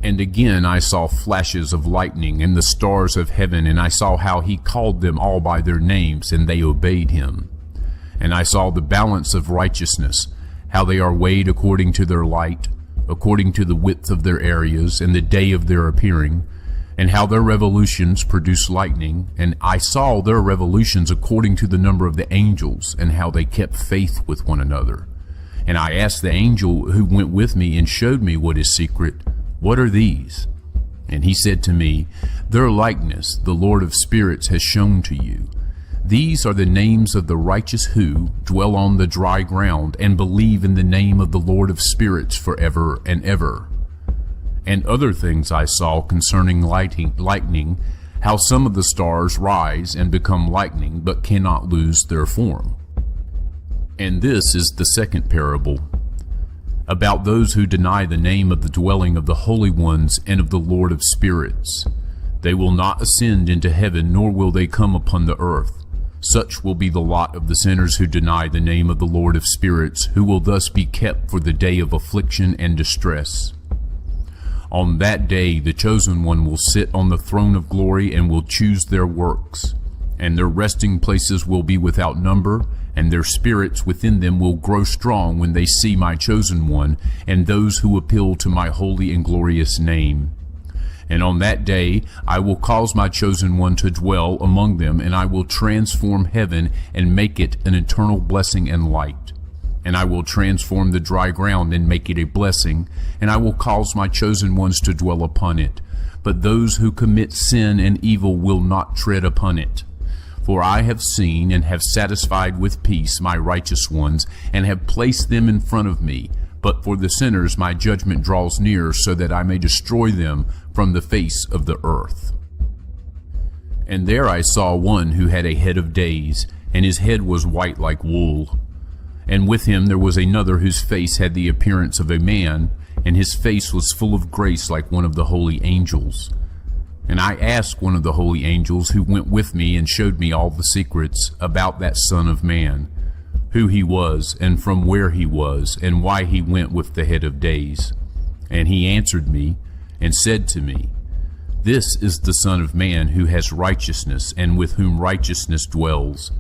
And again I saw flashes of lightning and the stars of heaven, and I saw how he called them all by their names, and they obeyed him. And I saw the balance of righteousness, how they are weighed according to their light, according to the width of their areas, and the day of their appearing, and how their revolutions produce lightning. And I saw their revolutions according to the number of the angels, and how they kept faith with one another. And I asked the angel who went with me and showed me what is secret, What are these? And he said to me, Their likeness the Lord of spirits has shown to you. These are the names of the righteous who dwell on the dry ground, and believe in the name of the Lord of spirits forever and ever. And other things I saw concerning lightning, how some of the stars rise and become lightning, but cannot lose their form. And this is the second parable, about those who deny the name of the dwelling of the holy ones and of the Lord of spirits. They will not ascend into heaven, nor will they come upon the earth. Such will be the lot of the sinners who deny the name of the Lord of spirits, who will thus be kept for the day of affliction and distress. On that day the chosen one will sit on the throne of glory, and will choose their works, and their resting places will be without number, and their spirits within them will grow strong when they see my chosen one and those who appeal to my holy and glorious name. And on that day I will cause my chosen one to dwell among them, and I will transform heaven and make it an eternal blessing and light. And I will transform the dry ground and make it a blessing, and I will cause my chosen ones to dwell upon it. But those who commit sin and evil will not tread upon it. For I have seen and have satisfied with peace my righteous ones, and have placed them in front of me. But for the sinners my judgment draws near, so that I may destroy them from the face of the earth. And there I saw one who had a head of days, and his head was white like wool. And with him there was another whose face had the appearance of a man, and his face was full of grace like one of the holy angels. And I asked one of the holy angels who went with me and showed me all the secrets about that Son of Man, who he was, and from where he was, and why he went with the head of days. And he answered me and said to me, This is the Son of Man who has righteousness, and with whom righteousness dwells.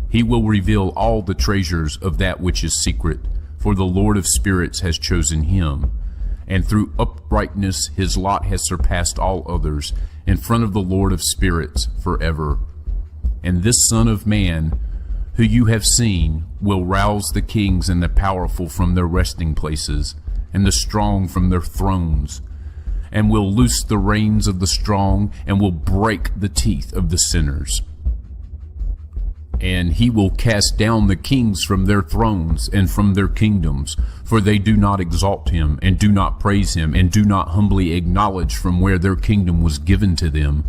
He will reveal all the treasures of that which is secret, for the Lord of spirits has chosen him. And through uprightness his lot has surpassed all others, in front of the Lord of spirits forever. And this Son of Man, who you have seen, will rouse the kings and the powerful from their resting places, and the strong from their thrones, and will loose the reins of the strong, and will break the teeth of the sinners. And he will cast down the kings from their thrones and from their kingdoms, for they do not exalt him, and do not praise him, and do not humbly acknowledge from where their kingdom was given to them.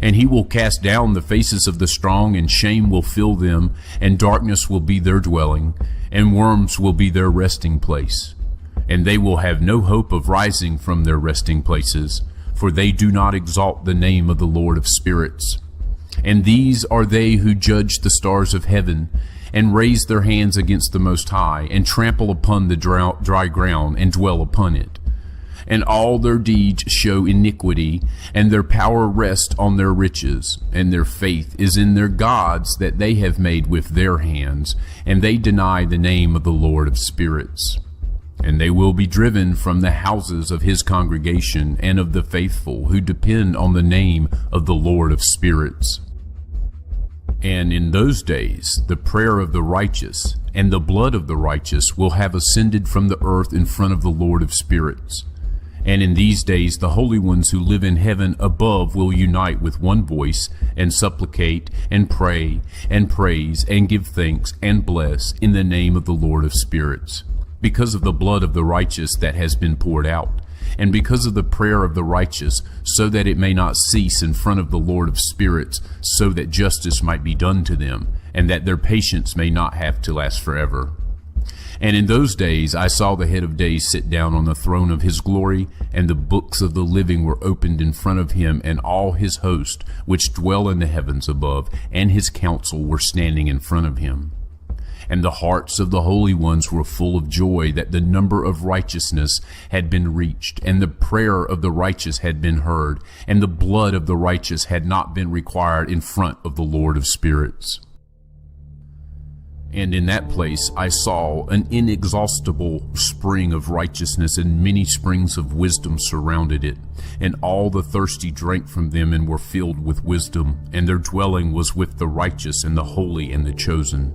And he will cast down the faces of the strong, and shame will fill them, and darkness will be their dwelling, and worms will be their resting place. And they will have no hope of rising from their resting places, for they do not exalt the name of the Lord of spirits. And these are they who judge the stars of heaven, and raise their hands against the Most High, and trample upon the dry ground, and dwell upon it. And all their deeds show iniquity, and their power rests on their riches, and their faith is in their gods that they have made with their hands, and they deny the name of the Lord of spirits. And they will be driven from the houses of his congregation and of the faithful who depend on the name of the Lord of spirits. And in those days the prayer of the righteous and the blood of the righteous will have ascended from the earth in front of the Lord of spirits. And in these days the holy ones who live in heaven above will unite with one voice, and supplicate, and pray, and praise, and give thanks, and bless in the name of the Lord of spirits, because of the blood of the righteous that has been poured out, and because of the prayer of the righteous, so that it may not cease in front of the Lord of spirits, so that justice might be done to them, and that their patience may not have to last forever. And in those days I saw the head of days sit down on the throne of his glory, and the books of the living were opened in front of him, and all his host, which dwell in the heavens above, and his council were standing in front of him. And the hearts of the holy ones were full of joy that the number of righteousness had been reached, and the prayer of the righteous had been heard, and the blood of the righteous had not been required in front of the Lord of spirits. And in that place I saw an inexhaustible spring of righteousness, and many springs of wisdom surrounded it. And all the thirsty drank from them and were filled with wisdom, and their dwelling was with the righteous and the holy and the chosen.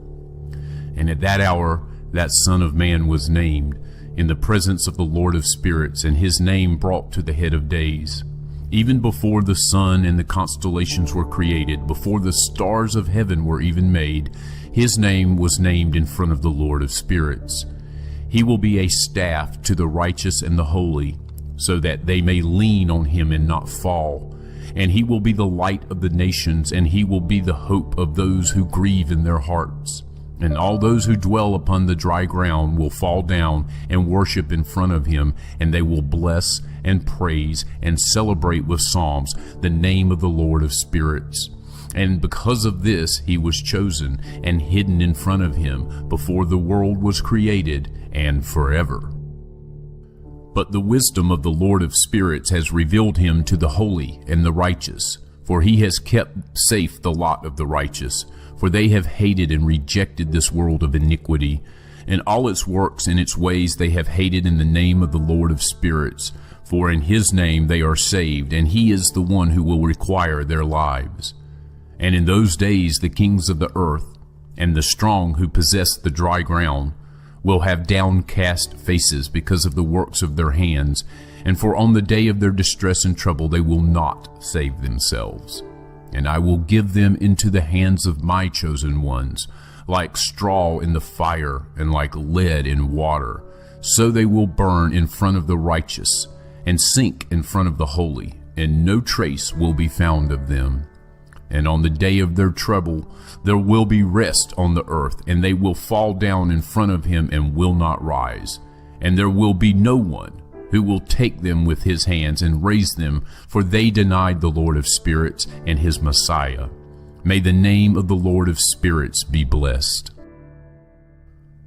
And at that hour that Son of Man was named, in the presence of the Lord of spirits, and his name brought to the head of days. Even before the sun and the constellations were created, before the stars of heaven were even made, his name was named in front of the Lord of spirits. He will be a staff to the righteous and the holy, so that they may lean on him and not fall. And he will be the light of the nations, and he will be the hope of those who grieve in their hearts. And all those who dwell upon the dry ground will fall down and worship in front of him, and they will bless and praise and celebrate with psalms the name of the Lord of spirits. And because of this he was chosen and hidden in front of him before the world was created and forever. But the wisdom of the Lord of spirits has revealed him to the holy and the righteous, for he has kept safe the lot of the righteous. For they have hated and rejected this world of iniquity, and all its works and its ways they have hated in the name of the Lord of spirits. For in his name they are saved, and he is the one who will require their lives. And in those days the kings of the earth, and the strong who possess the dry ground, will have downcast faces because of the works of their hands, and for on the day of their distress and trouble they will not save themselves. And I will give them into the hands of my chosen ones, like straw in the fire and like lead in water. So they will burn in front of the righteous and sink in front of the holy, and no trace will be found of them. And on the day of their trouble there will be rest on the earth, and they will fall down in front of him and will not rise. And there will be no one who will take them with his hands and raise them, for they denied the Lord of spirits and his Messiah. May the name of the Lord of spirits be blessed.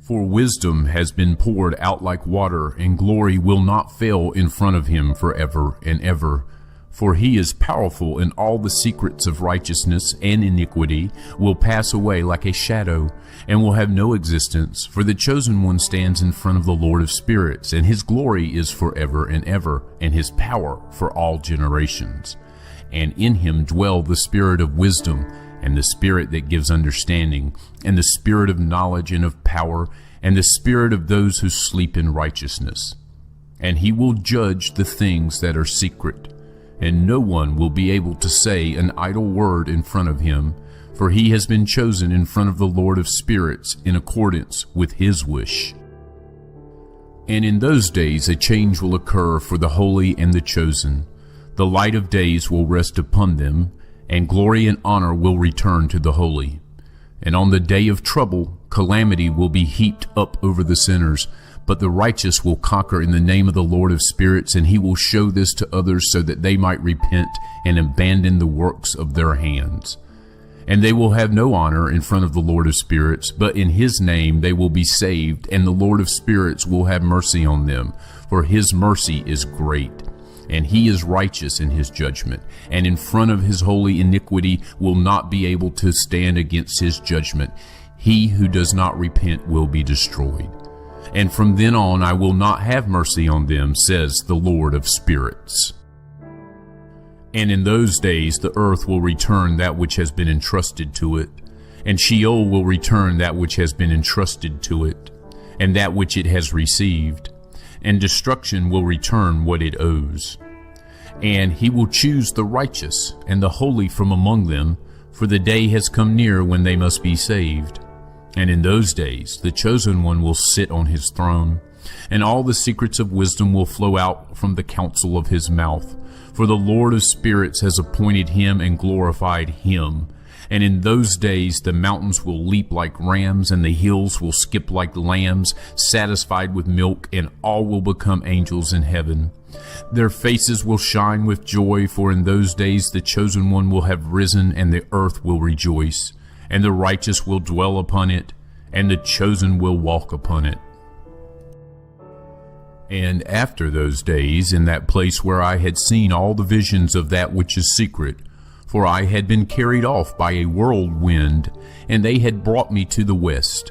For wisdom has been poured out like water, and glory will not fail in front of him forever and ever. For he is powerful, and all the secrets of righteousness and iniquity will pass away like a shadow, and will have no existence. For the chosen one stands in front of the Lord of spirits, and his glory is forever and ever, and his power for all generations. And in him dwell the spirit of wisdom, and the spirit that gives understanding, and the spirit of knowledge and of power, and the spirit of those who sleep in righteousness. And he will judge the things that are secret, and no one will be able to say an idle word in front of him, for he has been chosen in front of the Lord of spirits in accordance with his wish. And in those days a change will occur for the holy and the chosen. The light of days will rest upon them, and glory and honor will return to the holy. And on the day of trouble, calamity will be heaped up over the sinners, but the righteous will conquer in the name of the Lord of spirits, and he will show this to others so that they might repent and abandon the works of their hands. And they will have no honor in front of the Lord of spirits, but in his name they will be saved, and the Lord of spirits will have mercy on them, for his mercy is great. And he is righteous in his judgment, and in front of his holy iniquity will not be able to stand against his judgment. He who does not repent will be destroyed. And from then on I will not have mercy on them, says the Lord of spirits. And in those days the earth will return that which has been entrusted to it, and Sheol will return that which has been entrusted to it, and that which it has received, and destruction will return what it owes. And he will choose the righteous and the holy from among them, for the day has come near when they must be saved. And in those days the chosen one will sit on his throne, and all the secrets of wisdom will flow out from the counsel of his mouth. For the Lord of spirits has appointed him and glorified him. And in those days the mountains will leap like rams, and the hills will skip like lambs, satisfied with milk, and all will become angels in heaven. Their faces will shine with joy, for in those days the chosen one will have risen, and the earth will rejoice. And the righteous will dwell upon it, and the chosen will walk upon it. And after those days, in that place where I had seen all the visions of that which is secret, for I had been carried off by a whirlwind, and they had brought me to the west.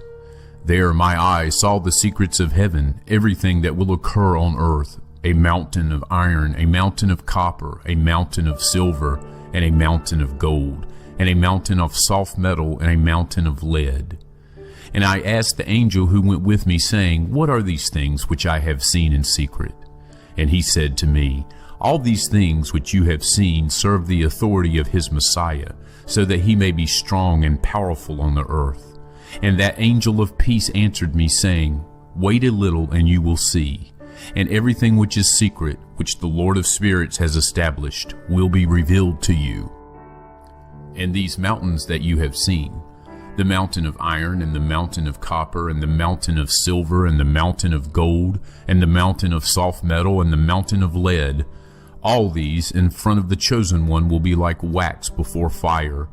There my eyes saw the secrets of heaven, everything that will occur on earth, a mountain of iron, a mountain of copper, a mountain of silver, and a mountain of gold, and a mountain of soft metal, and a mountain of lead. And I asked the angel who went with me, saying, What are these things which I have seen in secret? And he said to me, All these things which you have seen serve the authority of his Messiah, so that he may be strong and powerful on the earth. And that angel of peace answered me, saying, Wait a little, and you will see. And everything which is secret, which the Lord of spirits has established, will be revealed to you. And these mountains that you have seen, the mountain of iron, and the mountain of copper, and the mountain of silver, and the mountain of gold, and the mountain of soft metal, and the mountain of lead, all these in front of the chosen one will be like wax before fire.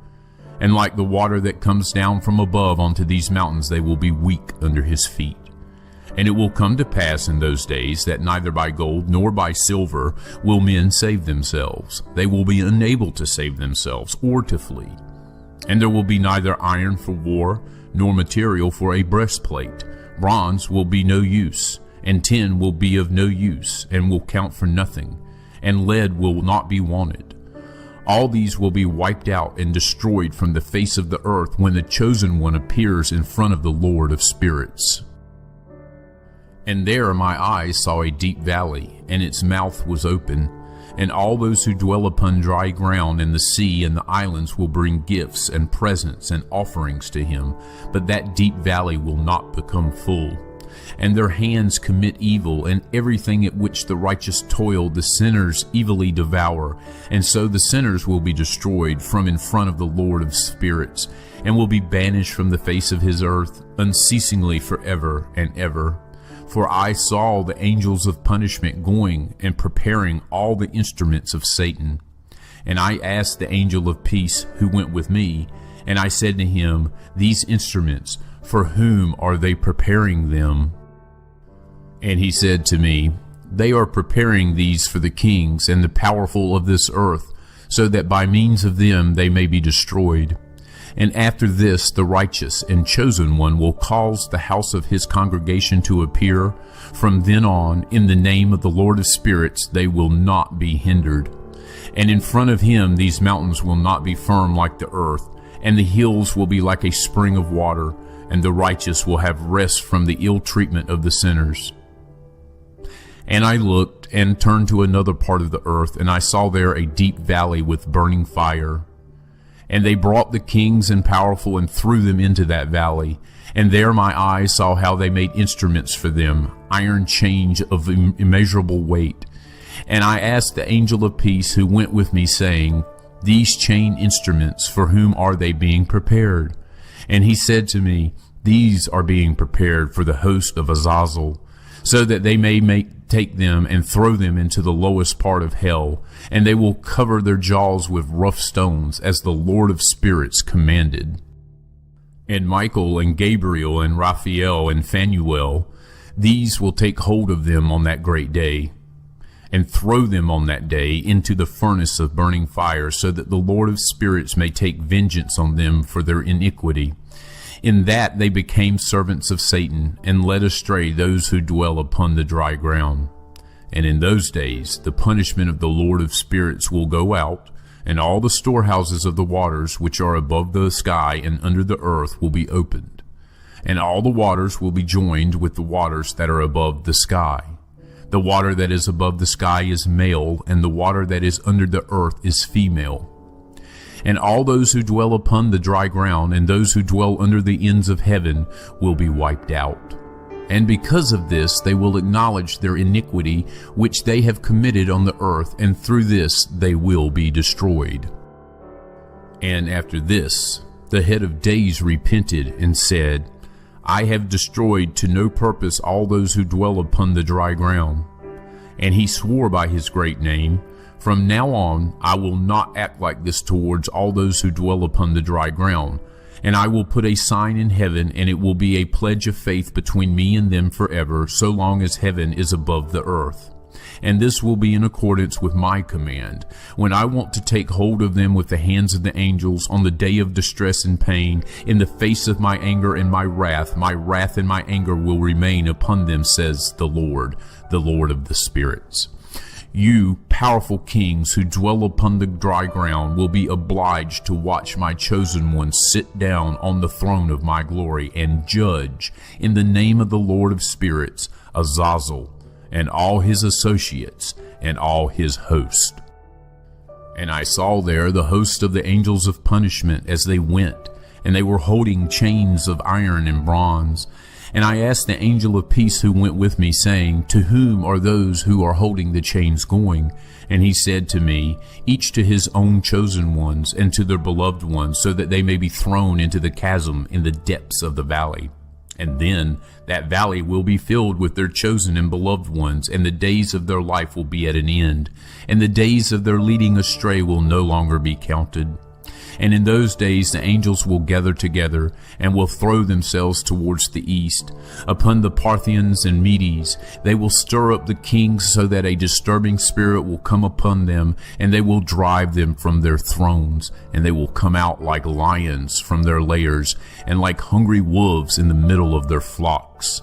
And like the water that comes down from above onto these mountains, they will be weak under his feet. And it will come to pass in those days that neither by gold nor by silver will men save themselves. They will be unable to save themselves or to flee. And there will be neither iron for war, nor material for a breastplate. Bronze will be no use, and tin will be of no use, and will count for nothing, and lead will not be wanted. All these will be wiped out and destroyed from the face of the earth when the chosen one appears in front of the Lord of spirits. And there my eyes saw a deep valley, and its mouth was open, and all those who dwell upon dry ground and the sea and the islands will bring gifts and presents and offerings to him, but that deep valley will not become full. And their hands commit evil, and everything at which the righteous toil the sinners evilly devour. And so the sinners will be destroyed from in front of the Lord of spirits, and will be banished from the face of his earth unceasingly forever and ever. For I saw the angels of punishment going and preparing all the instruments of Satan. And I asked the angel of peace who went with me, and I said to him, These instruments, for whom are they preparing them? And he said to me, They are preparing these for the kings and the powerful of this earth, so that by means of them they may be destroyed. And after this the righteous and chosen one will cause the house of his congregation to appear. From then on, in the name of the Lord of spirits, they will not be hindered. And in front of him these mountains will not be firm like the earth, and the hills will be like a spring of water, and the righteous will have rest from the ill treatment of the sinners. And I looked and turned to another part of the earth, and I saw there a deep valley with burning fire. And they brought the kings and powerful and threw them into that valley. And there my eyes saw how they made instruments for them, iron chains of immeasurable weight. And I asked the angel of peace who went with me, saying, These chain instruments, for whom are they being prepared? And he said to me, These are being prepared for the host of Azazel, so that they may take them and throw them into the lowest part of hell, and they will cover their jaws with rough stones, as the Lord of spirits commanded. And Michael and Gabriel and Raphael and Phanuel, these will take hold of them on that great day, and throw them on that day into the furnace of burning fire, so that the Lord of spirits may take vengeance on them for their iniquity. In that they became servants of Satan, and led astray those who dwell upon the dry ground. And in those days the punishment of the Lord of spirits will go out, and all the storehouses of the waters which are above the sky and under the earth will be opened. And all the waters will be joined with the waters that are above the sky. The water that is above the sky is male, and the water that is under the earth is female. And all those who dwell upon the dry ground and those who dwell under the ends of heaven will be wiped out. And because of this they will acknowledge their iniquity which they have committed on the earth, and through this they will be destroyed. And after this the head of days repented and said, I have destroyed to no purpose all those who dwell upon the dry ground. And he swore by his great name, From now on I will not act like this towards all those who dwell upon the dry ground. And I will put a sign in heaven, and it will be a pledge of faith between me and them forever, so long as heaven is above the earth. And this will be in accordance with my command, when I want to take hold of them with the hands of the angels on the day of distress and pain. In the face of my anger and my wrath and my anger will remain upon them, says the Lord of the spirits. You, powerful kings who dwell upon the dry ground, will be obliged to watch my chosen ones sit down on the throne of my glory and judge in the name of the Lord of spirits, Azazel, and all his associates, and all his host. And I saw there the host of the angels of punishment as they went, and they were holding chains of iron and bronze. And I asked the angel of peace who went with me, saying, To whom are those who are holding the chains going? And he said to me, Each to his own chosen ones, and to their beloved ones, so that they may be thrown into the chasm in the depths of the valley. And then that valley will be filled with their chosen and beloved ones, and the days of their life will be at an end, and the days of their leading astray will no longer be counted. And in those days the angels will gather together, and will throw themselves towards the east. Upon the Parthians and Medes they will stir up the kings, so that a disturbing spirit will come upon them, and they will drive them from their thrones. And they will come out like lions from their lairs, and like hungry wolves in the middle of their flocks.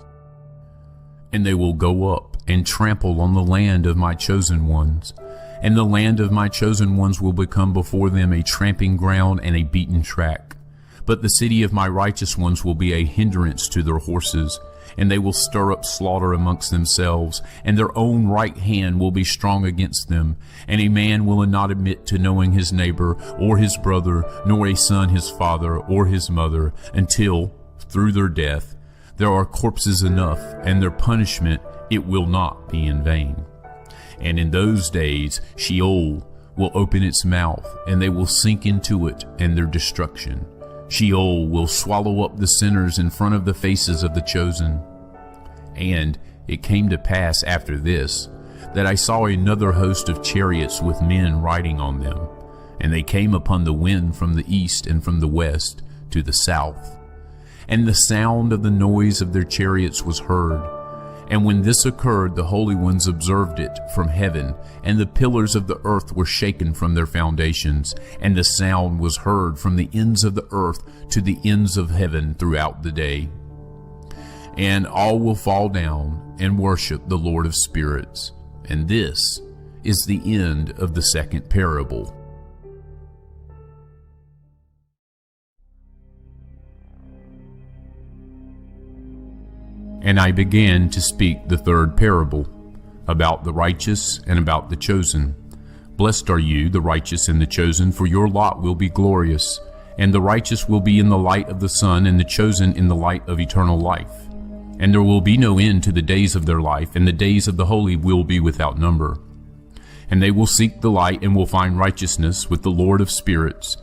And they will go up and trample on the land of my chosen ones. And the land of my chosen ones will become before them a tramping ground and a beaten track. But the city of my righteous ones will be a hindrance to their horses, and they will stir up slaughter amongst themselves, and their own right hand will be strong against them. And a man will not admit to knowing his neighbor or his brother, nor a son his father or his mother, until, through their death, there are corpses enough, and their punishment it will not be in vain. And in those days Sheol will open its mouth, and they will sink into it and their destruction. Sheol will swallow up the sinners in front of the faces of the chosen. And it came to pass after this, that I saw another host of chariots with men riding on them. And they came upon the wind from the east and from the west to the south. And the sound of the noise of their chariots was heard. And when this occurred, the holy ones observed it from heaven, and the pillars of the earth were shaken from their foundations, and the sound was heard from the ends of the earth to the ends of heaven throughout the day. And all will fall down and worship the Lord of spirits. And this is the end of the second parable. And I began to speak the third parable, about the righteous and about the chosen. Blessed are you, the righteous and the chosen, for your lot will be glorious. And the righteous will be in the light of the sun, and the chosen in the light of eternal life. And there will be no end to the days of their life, and the days of the holy will be without number. And they will seek the light, and will find righteousness with the Lord of spirits.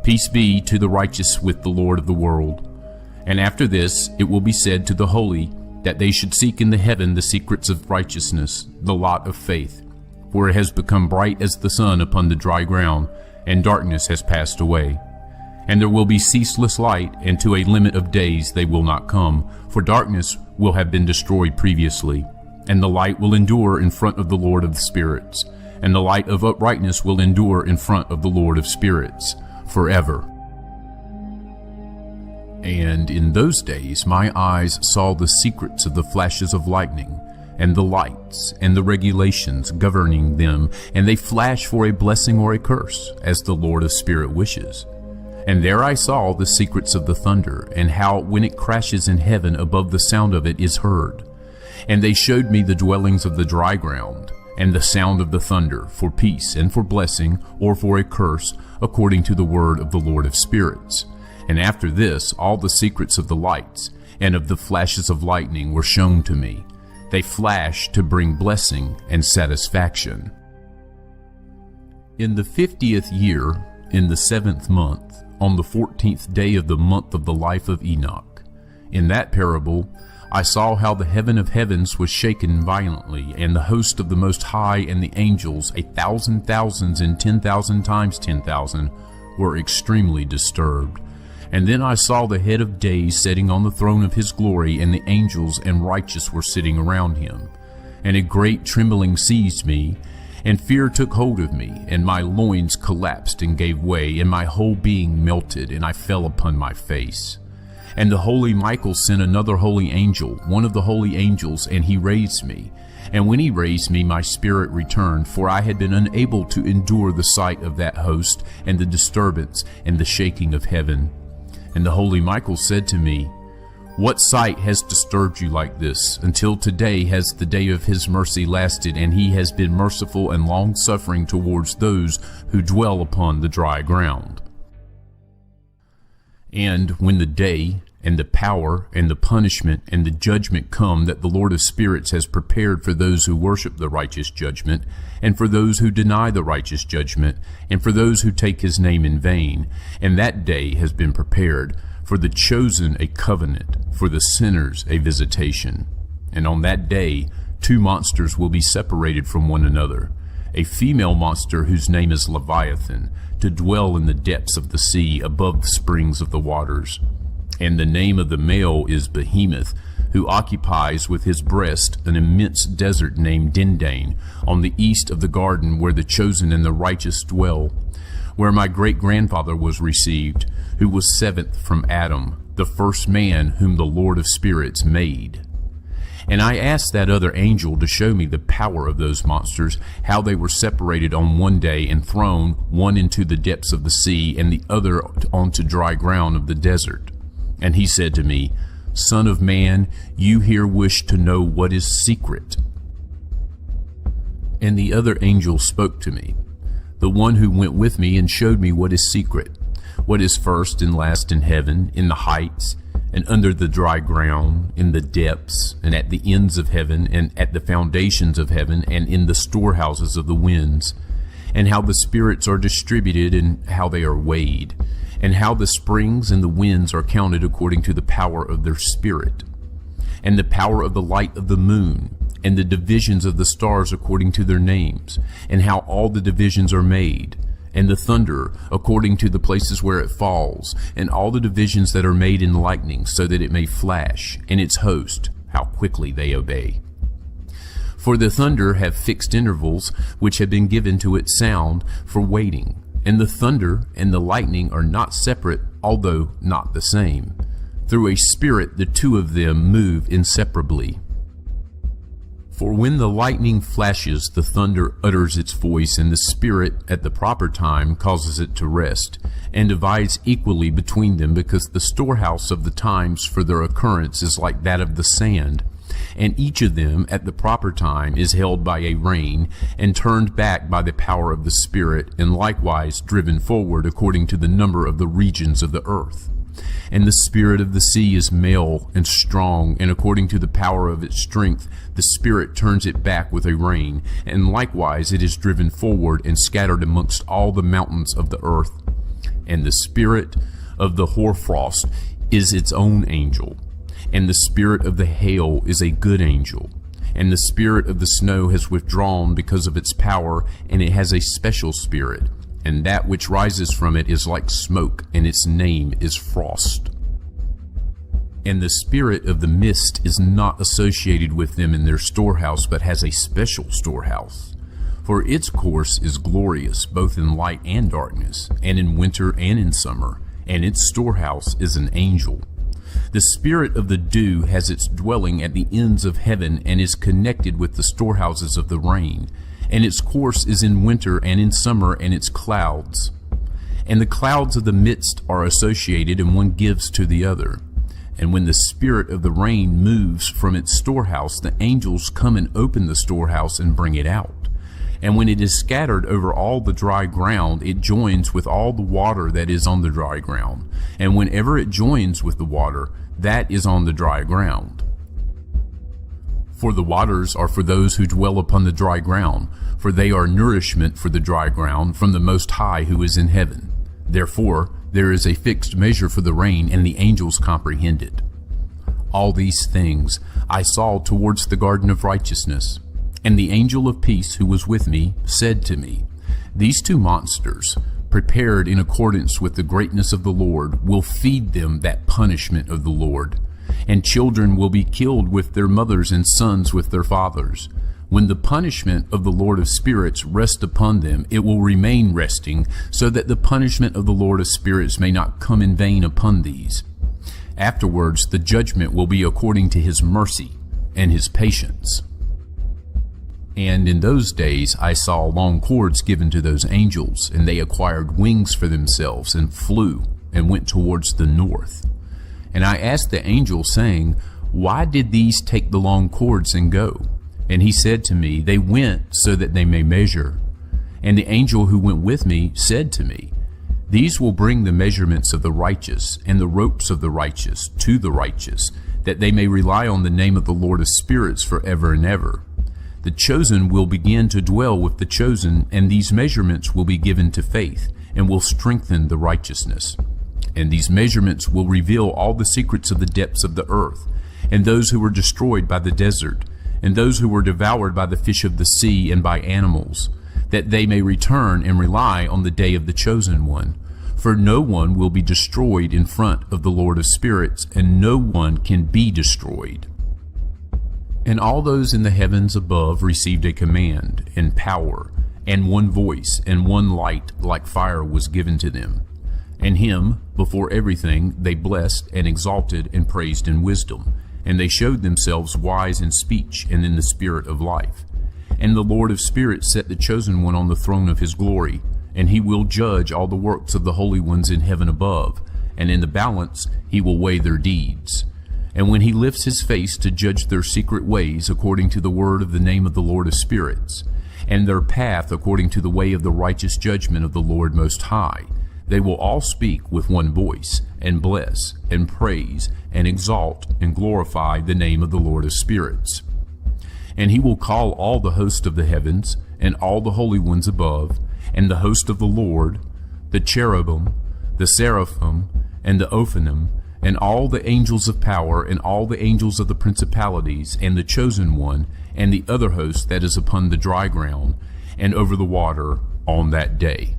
Peace be to the righteous with the Lord of the world. And after this it will be said to the holy, that they should seek in the heaven the secrets of righteousness, the lot of faith. For it has become bright as the sun upon the dry ground, and darkness has passed away. And there will be ceaseless light, and to a limit of days they will not come, for darkness will have been destroyed previously. And the light will endure in front of the Lord of the spirits, and the light of uprightness will endure in front of the Lord of spirits, forever. And in those days my eyes saw the secrets of the flashes of lightning, and the lights, and the regulations governing them, and they flash for a blessing or a curse, as the Lord of Spirit wishes. And there I saw the secrets of the thunder, and how when it crashes in heaven above the sound of it is heard. And they showed me the dwellings of the dry ground, and the sound of the thunder, for peace and for blessing, or for a curse, according to the word of the Lord of spirits. And after this all the secrets of the lights, and of the flashes of lightning were shown to me. They flash to bring blessing and satisfaction. In the 50th year, in the 7th month, on the 14th day of the month of the life of Enoch, in that parable I saw how the heaven of heavens was shaken violently, and the host of the Most High and the angels, 1,000 thousands and 10,000 times 10,000, were extremely disturbed. And then I saw the head of days sitting on the throne of his glory, and the angels and righteous were sitting around him. And a great trembling seized me, and fear took hold of me, and my loins collapsed and gave way, and my whole being melted, and I fell upon my face. And the holy Michael sent another holy angel, one of the holy angels, and he raised me. And when he raised me, my spirit returned, for I had been unable to endure the sight of that host, and the disturbance, and the shaking of heaven. And the holy Michael said to me, What sight has disturbed you like this? Until today has the day of his mercy lasted, and he has been merciful and long-suffering towards those who dwell upon the dry ground. And when the day, and the power, and the punishment, and the judgment come that the Lord of spirits has prepared for those who worship the righteous judgment, and for those who deny the righteous judgment, and for those who take his name in vain, and that day has been prepared, for the chosen a covenant, for the sinners a visitation. And on that day 2 monsters will be separated from one another, a female monster whose name is Leviathan, to dwell in the depths of the sea above the springs of the waters. And the name of the male is Behemoth, who occupies with his breast an immense desert named Dindane, on the east of the garden where the chosen and the righteous dwell, where my great-grandfather was received, who was seventh from Adam, the first man whom the Lord of spirits made. And I asked that other angel to show me the power of those monsters, how they were separated on one day and thrown, one into the depths of the sea and the other onto dry ground of the desert. And he said to me, Son of man, you here wish to know what is secret. And the other angel spoke to me, the one who went with me, and showed me what is secret, what is first and last in heaven, in the heights, and under the dry ground, in the depths, and at the ends of heaven, and at the foundations of heaven, and in the storehouses of the winds, and how the spirits are distributed, and how they are weighed, and how the springs and the winds are counted according to the power of their spirit, and the power of the light of the moon, and the divisions of the stars according to their names, and how all the divisions are made, and the thunder according to the places where it falls, and all the divisions that are made in lightning, so that it may flash, and its host, how quickly they obey. For the thunder have fixed intervals, which have been given to its sound for waiting, and the thunder and the lightning are not separate, although not the same. Through a spirit the two of them move inseparably. For when the lightning flashes, the thunder utters its voice, and the spirit at the proper time causes it to rest, and divides equally between them, because the storehouse of the times for their occurrence is like that of the sand, and each of them at the proper time is held by a rein, and turned back by the power of the Spirit, and likewise driven forward according to the number of the regions of the earth. And the spirit of the sea is male and strong, and according to the power of its strength, the Spirit turns it back with a rein, and likewise it is driven forward and scattered amongst all the mountains of the earth. And the spirit of the hoarfrost is its own angel, and the spirit of the hail is a good angel, and the spirit of the snow has withdrawn because of its power, and it has a special spirit, and that which rises from it is like smoke, and its name is frost. And the spirit of the mist is not associated with them in their storehouse, but has a special storehouse. For its course is glorious, both in light and darkness, and in winter and in summer, and its storehouse is an angel. The spirit of the dew has its dwelling at the ends of heaven, and is connected with the storehouses of the rain, and its course is in winter and in summer, and its clouds. And the clouds of the midst are associated, and one gives to the other. And when the spirit of the rain moves from its storehouse, the angels come and open the storehouse and bring it out. And when it is scattered over all the dry ground, it joins with all the water that is on the dry ground. And whenever it joins with the water, that is on the dry ground. For the waters are for those who dwell upon the dry ground, for they are nourishment for the dry ground from the Most High who is in heaven. Therefore, there is a fixed measure for the rain, and the angels comprehend it. All these things I saw towards the garden of righteousness. And the angel of peace who was with me said to me, These two monsters, prepared in accordance with the greatness of the Lord, will feed them that punishment of the Lord. And children will be killed with their mothers, and sons with their fathers. When the punishment of the Lord of spirits rests upon them, it will remain resting, so that the punishment of the Lord of spirits may not come in vain upon these. Afterwards the judgment will be according to his mercy and his patience. And in those days I saw long cords given to those angels, and they acquired wings for themselves, and flew, and went towards the north. And I asked the angel, saying, Why did these take the long cords and go? And he said to me, They went so that they may measure. And the angel who went with me said to me, These will bring the measurements of the righteous, and the ropes of the righteous to the righteous, that they may rely on the name of the Lord of spirits forever and ever. The chosen will begin to dwell with the chosen, and these measurements will be given to faith, and will strengthen the righteousness. And these measurements will reveal all the secrets of the depths of the earth, and those who were destroyed by the desert, and those who were devoured by the fish of the sea and by animals, that they may return and rely on the day of the chosen one. For no one will be destroyed in front of the Lord of spirits, and no one can be destroyed. And all those in the heavens above received a command and power, and one voice, and one light like fire was given to them. And him, before everything, they blessed and exalted and praised in wisdom. And they showed themselves wise in speech and in the spirit of life. And the Lord of spirits set the chosen one on the throne of his glory, and he will judge all the works of the holy ones in heaven above, and in the balance he will weigh their deeds. And when he lifts his face to judge their secret ways according to the word of the name of the Lord of spirits, and their path according to the way of the righteous judgment of the Lord Most High, they will all speak with one voice, and bless, and praise, and exalt, and glorify the name of the Lord of spirits. And he will call all the host of the heavens, and all the holy ones above, and the host of the Lord, the cherubim, the seraphim, and the ophanim, and all the angels of power, and all the angels of the principalities, and the chosen one, and the other host that is upon the dry ground, and over the water on that day.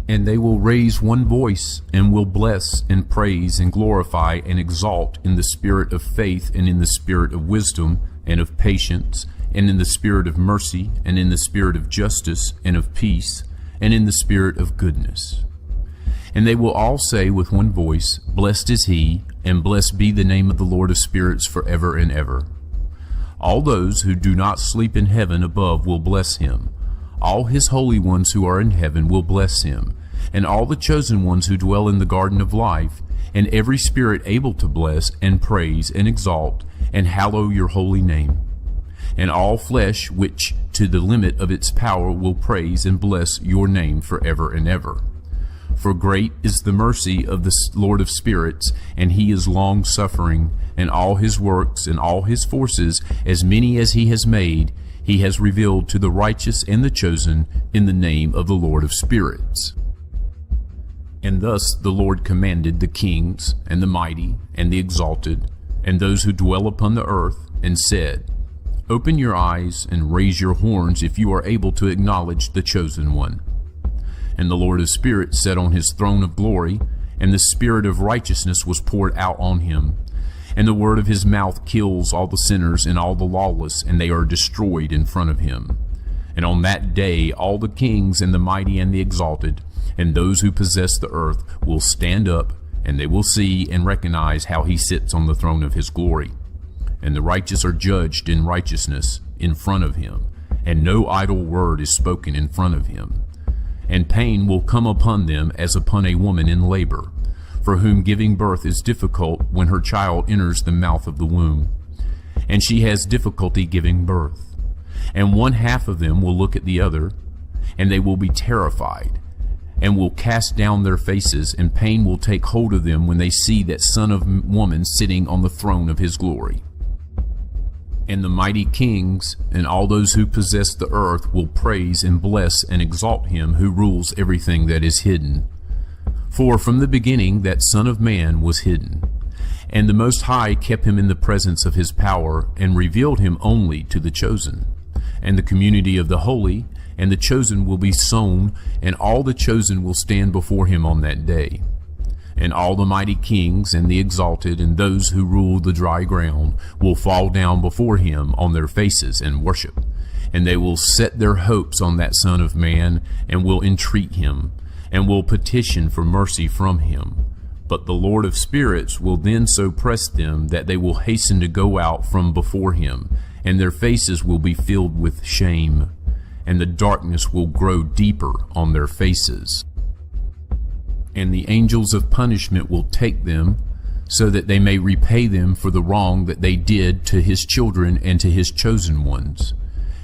And they will raise one voice, and will bless, and praise, and glorify, and exalt in the spirit of faith, and in the spirit of wisdom, and of patience, and in the spirit of mercy, and in the spirit of justice, and of peace, and in the spirit of goodness. And they will all say with one voice, Blessed is he, and blessed be the name of the Lord of spirits forever and ever. All those who do not sleep in heaven above will bless him. All his holy ones who are in heaven will bless him, and all the chosen ones who dwell in the garden of life, and every spirit able to bless, and praise, and exalt, and hallow your holy name. And all flesh which to the limit of its power will praise and bless your name forever and ever. For great is the mercy of the Lord of spirits, and he is long-suffering, and all his works and all his forces, as many as he has made, he has revealed to the righteous and the chosen in the name of the Lord of spirits. And thus the Lord commanded the kings, and the mighty, and the exalted, and those who dwell upon the earth, and said, Open your eyes, and raise your horns, if you are able to acknowledge the chosen one. And the Lord of spirits sat on his throne of glory, and the spirit of righteousness was poured out on him. And the word of his mouth kills all the sinners and all the lawless, and they are destroyed in front of him. And on that day all the kings and the mighty and the exalted, and those who possess the earth will stand up, and they will see and recognize how he sits on the throne of his glory. And the righteous are judged in righteousness in front of him, and no idle word is spoken in front of him. And pain will come upon them as upon a woman in labor, for whom giving birth is difficult when her child enters the mouth of the womb. And she has difficulty giving birth. And one half of them will look at the other, and they will be terrified, and will cast down their faces, and pain will take hold of them when they see that Son of Woman sitting on the throne of his glory. And the mighty kings and all those who possess the earth will praise and bless and exalt him who rules everything that is hidden. For from the beginning that Son of Man was hidden, and the Most High kept him in the presence of his power, and revealed him only to the chosen. And the community of the holy and the chosen will be sown, and all the chosen will stand before him on that day. And all the mighty kings and the exalted and those who rule the dry ground will fall down before him on their faces and worship. And they will set their hopes on that Son of Man, and will entreat him, and will petition for mercy from him. But the Lord of spirits will then so press them that they will hasten to go out from before him, and their faces will be filled with shame, and the darkness will grow deeper on their faces. And the angels of punishment will take them, so that they may repay them for the wrong that they did to his children and to his chosen ones.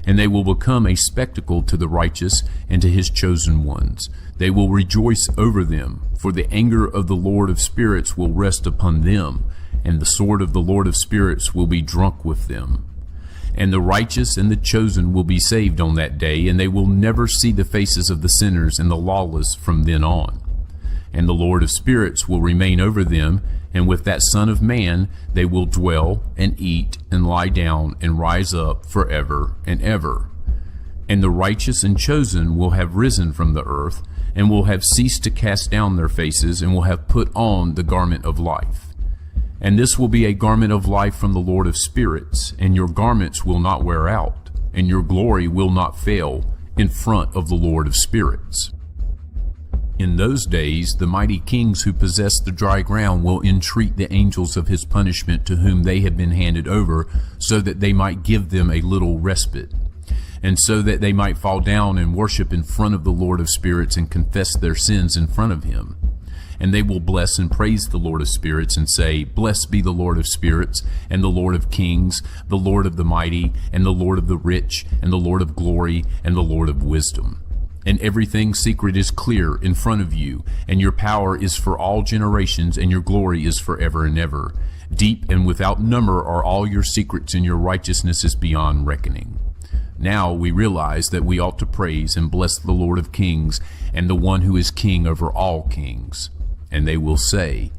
And they will become a spectacle to the righteous and to his chosen ones. They will rejoice over them, for the anger of the Lord of spirits will rest upon them, and the sword of the Lord of spirits will be drunk with them. And the righteous and the chosen will be saved on that day, and they will never see the faces of the sinners and the lawless from then on. And the Lord of spirits will remain over them, and with that Son of Man they will dwell and eat and lie down and rise up forever and ever. And the righteous and chosen will have risen from the earth, and will have ceased to cast down their faces, and will have put on the garment of life. And this will be a garment of life from the Lord of spirits, and your garments will not wear out, and your glory will not fail in front of the Lord of spirits. In those days, the mighty kings who possess the dry ground will entreat the angels of his punishment to whom they have been handed over, so that they might give them a little respite, and so that they might fall down and worship in front of the Lord of spirits and confess their sins in front of him. And they will bless and praise the Lord of spirits and say, Blessed be the Lord of spirits, and the Lord of kings, the Lord of the mighty, and the Lord of the rich, and the Lord of glory, and the Lord of wisdom. And everything secret is clear in front of you, and your power is for all generations, and your glory is forever and ever. Deep and without number are all your secrets, and your righteousness is beyond reckoning. Now we realize that we ought to praise and bless the Lord of kings, and the one who is king over all kings. And they will say,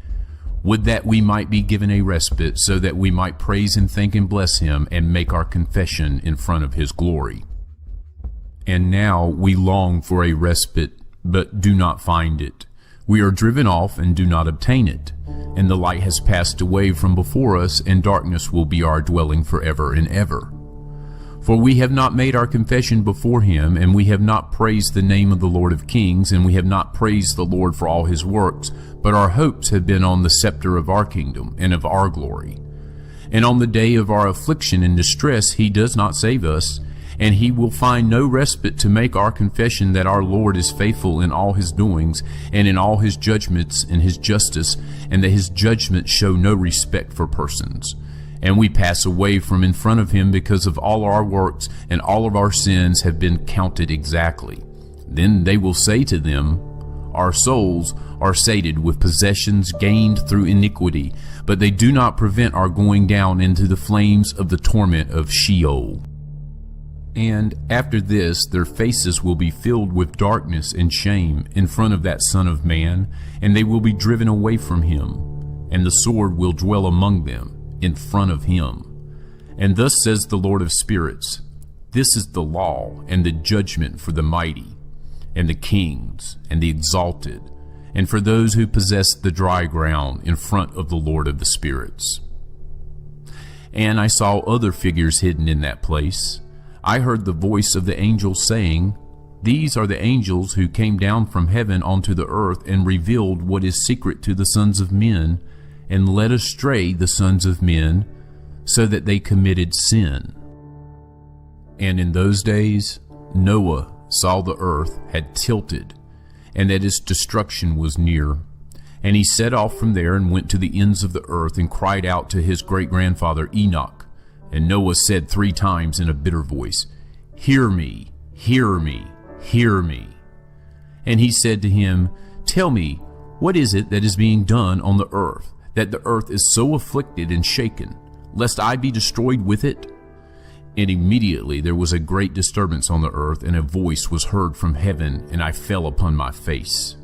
Would that we might be given a respite, so that we might praise and thank and bless him, and make our confession in front of his glory. And now we long for a respite, but do not find it. We are driven off and do not obtain it. And the light has passed away from before us, and darkness will be our dwelling forever and ever. For we have not made our confession before him, and we have not praised the name of the Lord of kings, and we have not praised the Lord for all his works, but our hopes have been on the scepter of our kingdom and of our glory. And on the day of our affliction and distress he does not save us, and he will find no respite to make our confession that our Lord is faithful in all his doings, and in all his judgments and his justice, and that his judgments show no respect for persons. And we pass away from in front of him because of all our works, and all of our sins have been counted exactly. Then they will say to them, Our souls are sated with possessions gained through iniquity, but they do not prevent our going down into the flames of the torment of Sheol. And after this their faces will be filled with darkness and shame in front of that Son of Man, and they will be driven away from him, and the sword will dwell among them in front of him. And thus says the Lord of spirits, This is the law and the judgment for the mighty, and the kings, and the exalted, and for those who possess the dry ground in front of the Lord of the spirits. And I saw other figures hidden in that place. I heard the voice of the angel saying, These are the angels who came down from heaven onto the earth and revealed what is secret to the sons of men, and led astray the sons of men, so that they committed sin. And in those days Noah saw the earth had tilted, and that its destruction was near. And he set off from there and went to the ends of the earth, and cried out to his great-grandfather Enoch. And Noah said 3 times in a bitter voice, Hear me, hear me, hear me. And he said to him, Tell me, what is it that is being done on the earth, that the earth is so afflicted and shaken, lest I be destroyed with it? And immediately there was a great disturbance on the earth, and a voice was heard from heaven, and I fell upon my face.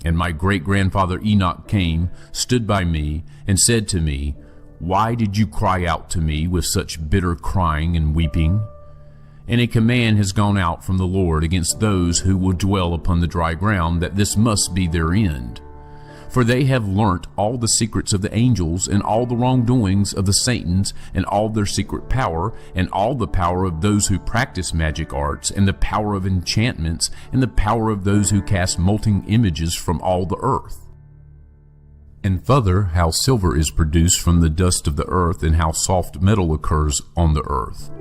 And my great-grandfather Enoch came, stood by me, and said to me, Why did you cry out to me with such bitter crying and weeping? And a command has gone out from the Lord against those who will dwell upon the dry ground, that this must be their end. For they have learnt all the secrets of the angels, and all the wrongdoings of the Satans, and all their secret power, and all the power of those who practice magic arts, and the power of enchantments, and the power of those who cast molten images from all the earth. And further, how silver is produced from the dust of the earth, and how soft metal occurs on the earth.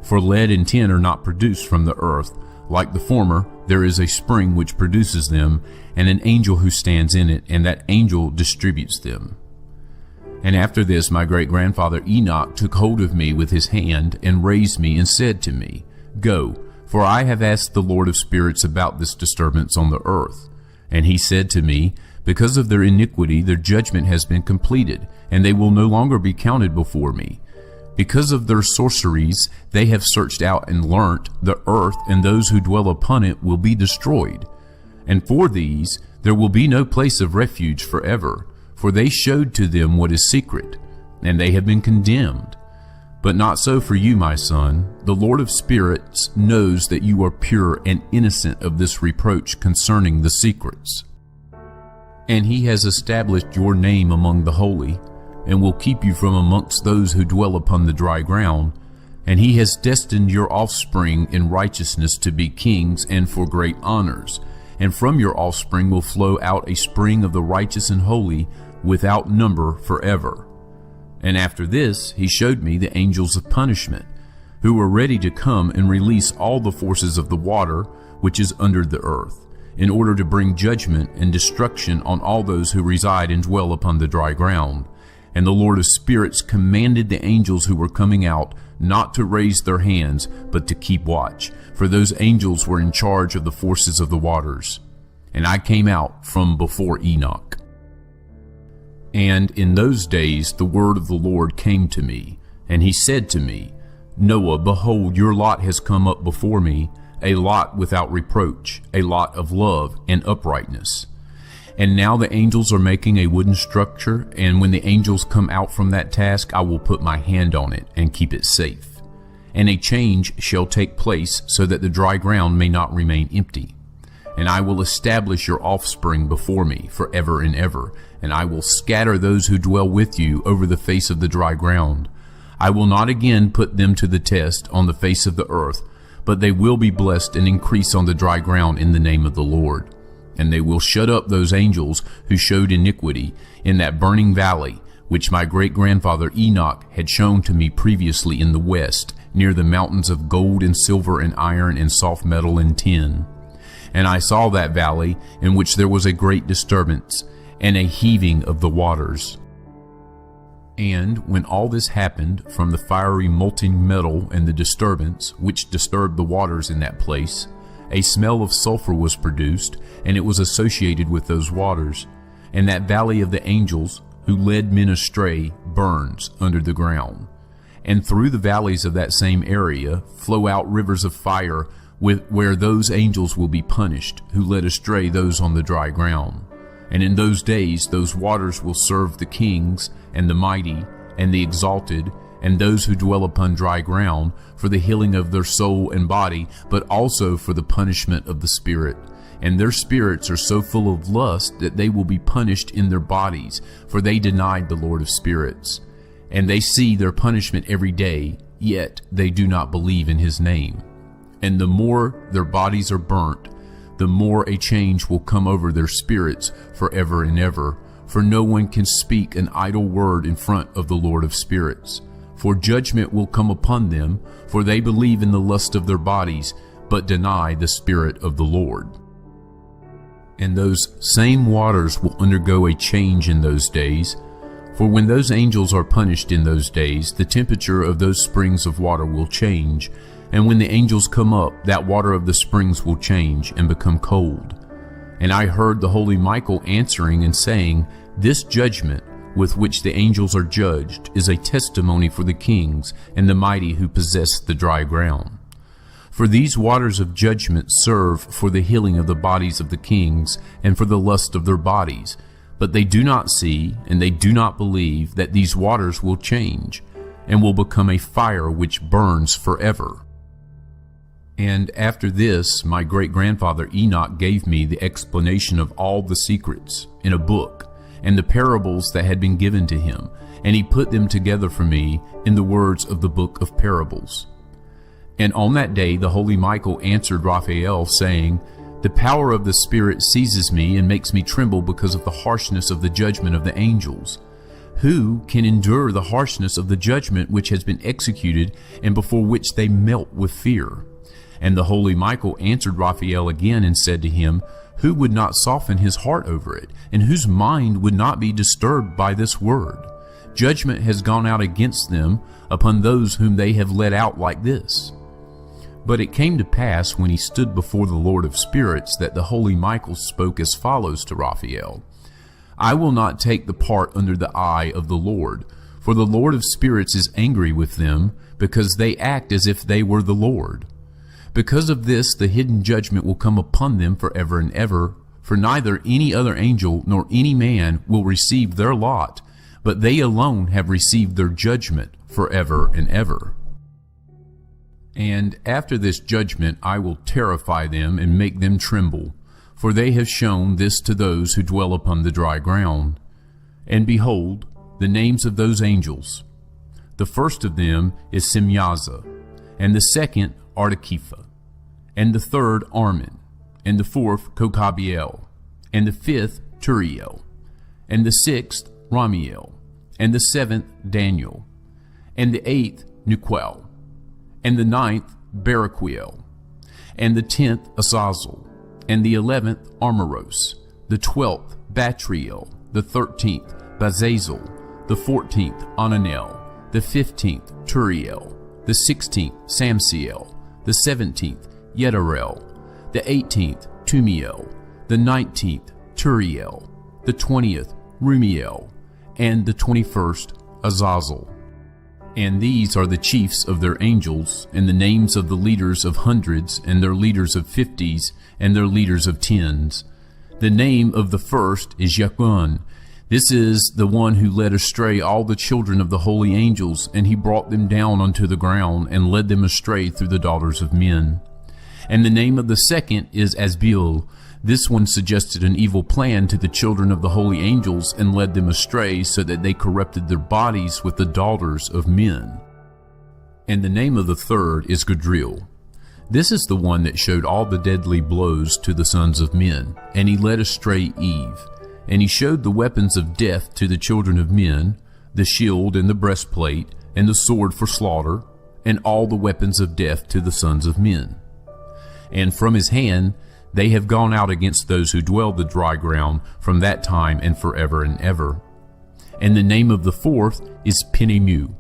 For lead and tin are not produced from the earth. Like the former, there is a spring which produces them, and an angel who stands in it, and that angel distributes them. And after this my great-grandfather Enoch took hold of me with his hand, and raised me, and said to me, Go, for I have asked the Lord of spirits about this disturbance on the earth. And he said to me, Because of their iniquity their judgment has been completed, and they will no longer be counted before me. Because of their sorceries they have searched out and learnt, the earth and those who dwell upon it will be destroyed. And for these there will be no place of refuge forever, for they showed to them what is secret, and they have been condemned. But not so for you, my son. The Lord of spirits knows that you are pure and innocent of this reproach concerning the secrets. And he has established your name among the holy, and will keep you from amongst those who dwell upon the dry ground. And he has destined your offspring in righteousness to be kings and for great honors. And from your offspring will flow out a spring of the righteous and holy without number forever. And after this he showed me the angels of punishment, who were ready to come and release all the forces of the water which is under the earth, in order to bring judgment and destruction on all those who reside and dwell upon the dry ground. And the Lord of spirits commanded the angels who were coming out not to raise their hands, but to keep watch, for those angels were in charge of the forces of the waters. And I came out from before Enoch. And in those days the word of the Lord came to me, and he said to me, Noah, behold, your lot has come up before me, a lot without reproach, a lot of love and uprightness. And now the angels are making a wooden structure, and when the angels come out from that task, I will put my hand on it and keep it safe. And a change shall take place, so that the dry ground may not remain empty. And I will establish your offspring before me forever and ever, and I will scatter those who dwell with you over the face of the dry ground. I will not again put them to the test on the face of the earth, but they will be blessed and increase on the dry ground in the name of the Lord. And they will shut up those angels who showed iniquity in that burning valley, which my great-grandfather Enoch had shown to me previously in the west, near the mountains of gold and silver and iron and soft metal and tin. And I saw that valley, in which there was a great disturbance, and a heaving of the waters. And when all this happened, from the fiery molten metal and the disturbance, which disturbed the waters in that place, a smell of sulfur was produced, and it was associated with those waters. And that valley of the angels, who led men astray, burns under the ground. And through the valleys of that same area flow out rivers of fire, where those angels will be punished, who led astray those on the dry ground. And in those days those waters will serve the kings, and the mighty, and the exalted, and those who dwell upon dry ground, for the healing of their soul and body, but also for the punishment of the spirit. And their spirits are so full of lust that they will be punished in their bodies, for they denied the Lord of spirits. And they see their punishment every day, yet they do not believe in his name. And the more their bodies are burnt, the more a change will come over their spirits forever and ever. For no one can speak an idle word in front of the Lord of spirits. For judgment will come upon them, for they believe in the lust of their bodies, but deny the Spirit of the Lord. And those same waters will undergo a change in those days. For when those angels are punished in those days, the temperature of those springs of water will change. And when the angels come up, that water of the springs will change and become cold. And I heard the holy Michael answering and saying, This judgment with which the angels are judged is a testimony for the kings and the mighty who possess the dry ground. For these waters of judgment serve for the healing of the bodies of the kings and for the lust of their bodies. But they do not see and they do not believe that these waters will change and will become a fire which burns forever. And after this, my great-grandfather Enoch gave me the explanation of all the secrets in a book, and the parables that had been given to him, and he put them together for me in the words of the book of parables. And on that day the holy Michael answered Raphael, saying, The power of the Spirit seizes me and makes me tremble because of the harshness of the judgment of the angels. Who can endure the harshness of the judgment which has been executed, and before which they melt with fear? And the holy Michael answered Raphael again and said to him, Who would not soften his heart over it, and whose mind would not be disturbed by this word? Judgment has gone out against them upon those whom they have led out like this. But it came to pass, when he stood before the Lord of spirits, that the holy Michael spoke as follows to Raphael, I will not take the part under the eye of the Lord, for the Lord of spirits is angry with them, because they act as if they were the Lord. Because of this, the hidden judgment will come upon them forever and ever, for neither any other angel nor any man will receive their lot, but they alone have received their judgment forever and ever. And after this judgment I will terrify them and make them tremble, for they have shown this to those who dwell upon the dry ground. And behold, the names of those angels. The first of them is Simyaza, and the second Artakepha, and the third Armin, and the fourth Kokabiel, and the fifth Turiel, and the sixth Ramiel, and the seventh Daniel, and the eighth Nuquel, and the ninth Baraquiel, and the 10th Azazel, and the 11th Armoros, the 12th Batriel, the 13th Bazazel, the 14th Ananel, the 15th Turiel, the 16th Samsiel, the 17th Yedarel, the 18th Tumiel, the 19th Turiel, the 20th Rumiel, and the 21st Azazel. And these are the chiefs of their angels, and the names of the leaders of hundreds, and their leaders of 50s, and their leaders of 10s. The name of the first is Yakun. This is the one who led astray all the children of the holy angels, and he brought them down unto the ground, and led them astray through the daughters of men. And the name of the second is Asbiel. This one suggested an evil plan to the children of the holy angels and led them astray, so that they corrupted their bodies with the daughters of men. And the name of the third is Gadriel. This is the one that showed all the deadly blows to the sons of men, and he led astray Eve. And he showed the weapons of death to the children of men, the shield and the breastplate, and the sword for slaughter, and all the weapons of death to the sons of men. And from his hand they have gone out against those who dwell the dry ground from that time and forever and ever. And the name of the fourth is Penemu.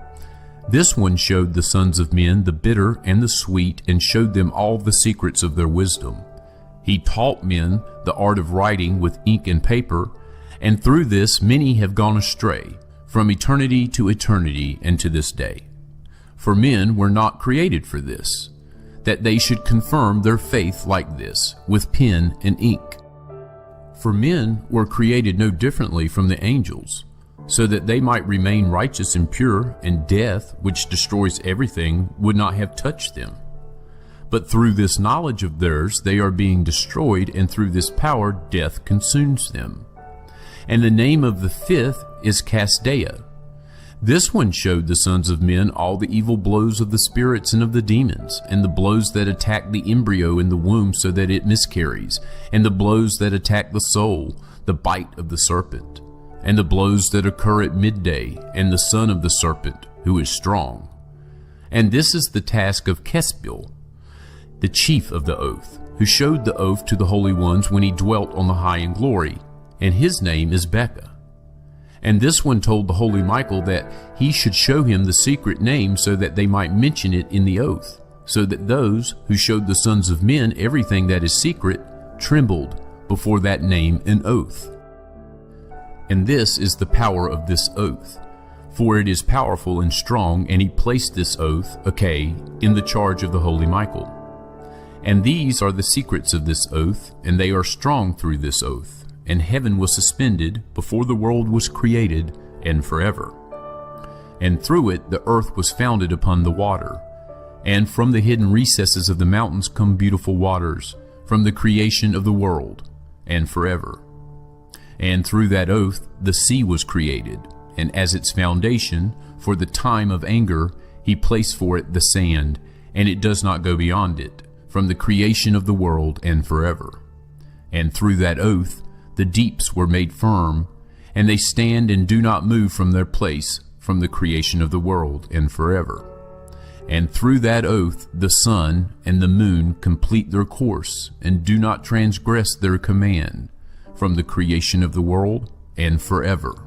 This one showed the sons of men the bitter and the sweet, and showed them all the secrets of their wisdom. He taught men the art of writing with ink and paper, and through this many have gone astray, from eternity to eternity and to this day. For men were not created for this, that they should confirm their faith like this, with pen and ink. For men were created no differently from the angels, so that they might remain righteous and pure, and death, which destroys everything, would not have touched them. But through this knowledge of theirs they are being destroyed, and through this power death consumes them. And the name of the fifth is Casdea. This one showed the sons of men all the evil blows of the spirits and of the demons, and the blows that attack the embryo in the womb so that it miscarries, and the blows that attack the soul, the bite of the serpent, and the blows that occur at midday, and the son of the serpent, who is strong. And this is the task of Kesbil, the chief of the oath, who showed the oath to the holy ones when he dwelt on the high in glory, and his name is Becca. And this one told the holy Michael that he should show him the secret name, so that they might mention it in the oath, so that those who showed the sons of men everything that is secret trembled before that name and oath. And this is the power of this oath, for it is powerful and strong, and he placed this oath, in the charge of the holy Michael. And these are the secrets of this oath, and they are strong through this oath. And heaven was suspended before the world was created, and forever. And through it the earth was founded upon the water. And from the hidden recesses of the mountains come beautiful waters, from the creation of the world, and forever. And through that oath the sea was created, and as its foundation, for the time of anger, he placed for it the sand, and it does not go beyond it, from the creation of the world, and forever. And through that oath the deeps were made firm, and they stand and do not move from their place, from the creation of the world, and forever. And through that oath the sun and the moon complete their course, and do not transgress their command, from the creation of the world, and forever.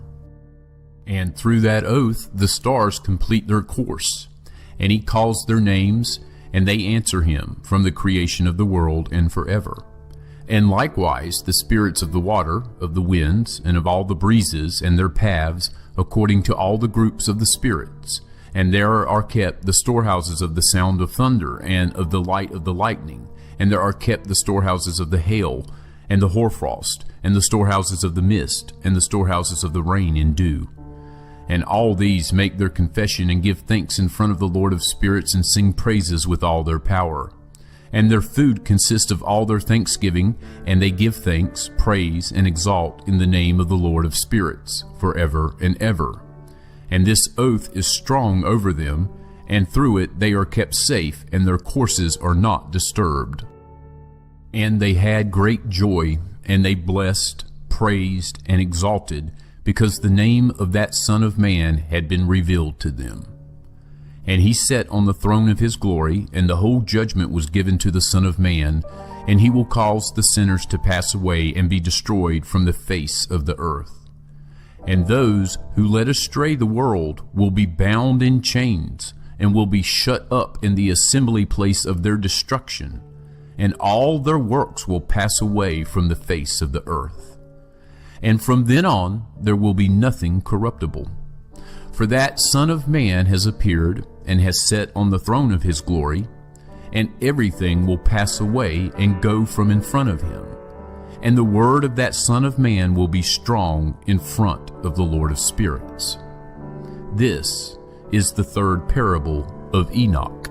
And through that oath the stars complete their course, and he calls their names, and they answer him, from the creation of the world, and forever. And likewise the spirits of the water, of the winds, and of all the breezes, and their paths, according to all the groups of the spirits. And there are kept the storehouses of the sound of thunder, and of the light of the lightning. And there are kept the storehouses of the hail, and the hoarfrost, and the storehouses of the mist, and the storehouses of the rain and dew. And all these make their confession and give thanks in front of the Lord of spirits and sing praises with all their power. And their food consists of all their thanksgiving, and they give thanks, praise, and exalt in the name of the Lord of spirits, forever and ever. And this oath is strong over them, and through it they are kept safe, and their courses are not disturbed. And they had great joy, and they blessed, praised, and exalted, because the name of that Son of Man had been revealed to them. And he sat on the throne of his glory, and the whole judgment was given to the Son of Man, and he will cause the sinners to pass away and be destroyed from the face of the earth. And those who led astray the world will be bound in chains, and will be shut up in the assembly place of their destruction, and all their works will pass away from the face of the earth. And from then on there will be nothing corruptible. For that Son of Man has appeared, and has sat on the throne of his glory, and everything will pass away and go from in front of him. And the word of that Son of Man will be strong in front of the Lord of spirits. This is the third parable of Enoch.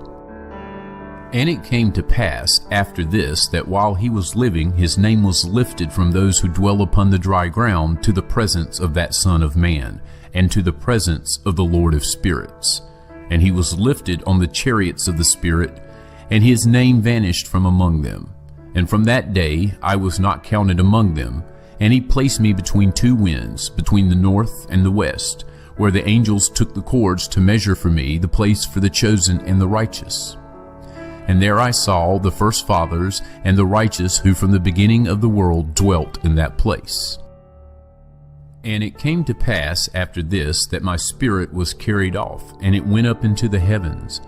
And it came to pass after this that while he was living, his name was lifted from those who dwell upon the dry ground to the presence of that Son of Man, and to the presence of the Lord of spirits. And he was lifted on the chariots of the Spirit, and his name vanished from among them. And from that day I was not counted among them. And he placed me between two winds, between the north and the west, where the angels took the cords to measure for me the place for the chosen and the righteous. And there I saw the first fathers and the righteous who from the beginning of the world dwelt in that place. And it came to pass after this that my spirit was carried off, and it went up into the heavens.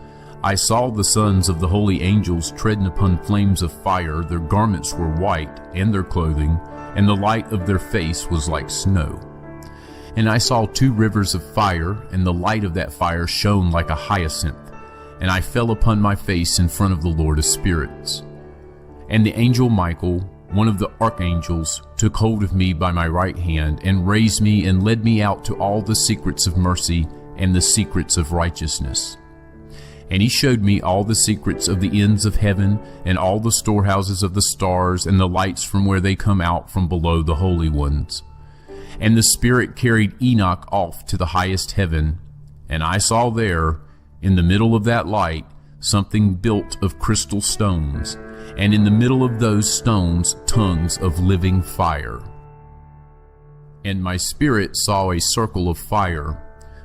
I saw the sons of the holy angels treading upon flames of fire. Their garments were white, and their clothing, and the light of their face was like snow. And I saw two rivers of fire, and the light of that fire shone like a hyacinth. And I fell upon my face in front of the Lord of spirits. And the angel Michael, one of the archangels, took hold of me by my right hand, and raised me and led me out to all the secrets of mercy and the secrets of righteousness. And he showed me all the secrets of the ends of heaven, and all the storehouses of the stars, and the lights from where they come out from below the holy ones. And the Spirit carried Enoch off to the highest heaven, and I saw there, in the middle of that light, something built of crystal stones, and in the middle of those stones tongues of living fire. And my spirit saw a circle of fire,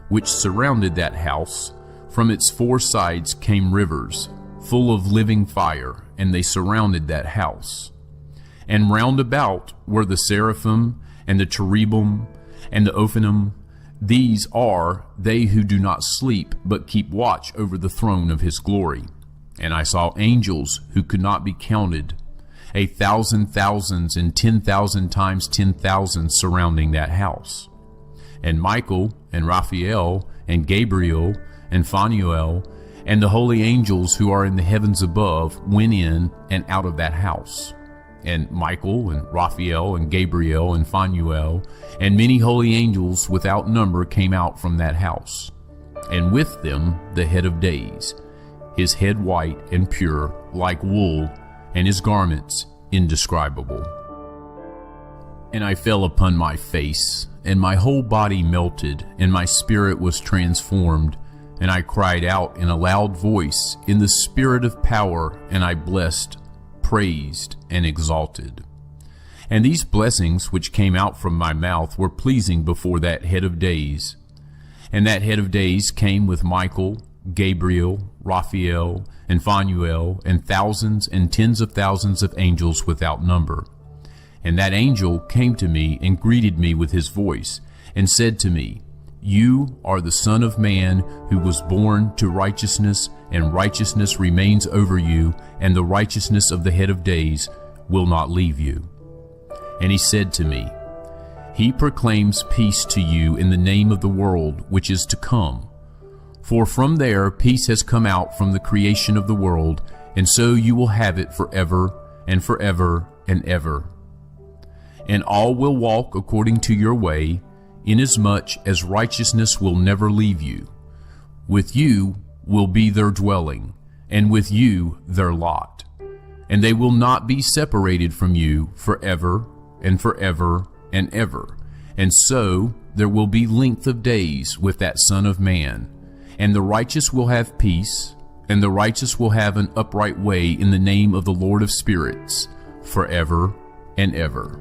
which surrounded that house. From its four sides came rivers, full of living fire, and they surrounded that house. And round about were the seraphim, and the cherubim, and the ophanim. These are they who do not sleep, but keep watch over the throne of his glory. And I saw angels who could not be counted, 1,000 thousands and 10,000 times 10,000 surrounding that house. And Michael and Raphael and Gabriel and Phanuel and the holy angels who are in the heavens above went in and out of that house. And Michael and Raphael and Gabriel and Phanuel and many holy angels without number came out from that house. And with them the head of days, his head white and pure like wool, and his garments indescribable. And I fell upon my face, and my whole body melted, and my spirit was transformed. And I cried out in a loud voice in the spirit of power, and I blessed, praised, and exalted. And these blessings which came out from my mouth were pleasing before that head of days. And that head of days came with Michael, Gabriel, Raphael, and Phanuel, and thousands and tens of thousands of angels without number. And that angel came to me and greeted me with his voice, and said to me, You are the Son of Man who was born to righteousness, and righteousness remains over you, and the righteousness of the head of days will not leave you. And he said to me, He proclaims peace to you in the name of the world which is to come. For from there peace has come out from the creation of the world, and so you will have it forever and forever and ever. And all will walk according to your way, inasmuch as righteousness will never leave you. With you will be their dwelling, and with you their lot. And they will not be separated from you forever and forever and ever. And so there will be length of days with that Son of Man. And the righteous will have peace, and the righteous will have an upright way in the name of the Lord of spirits, forever and ever.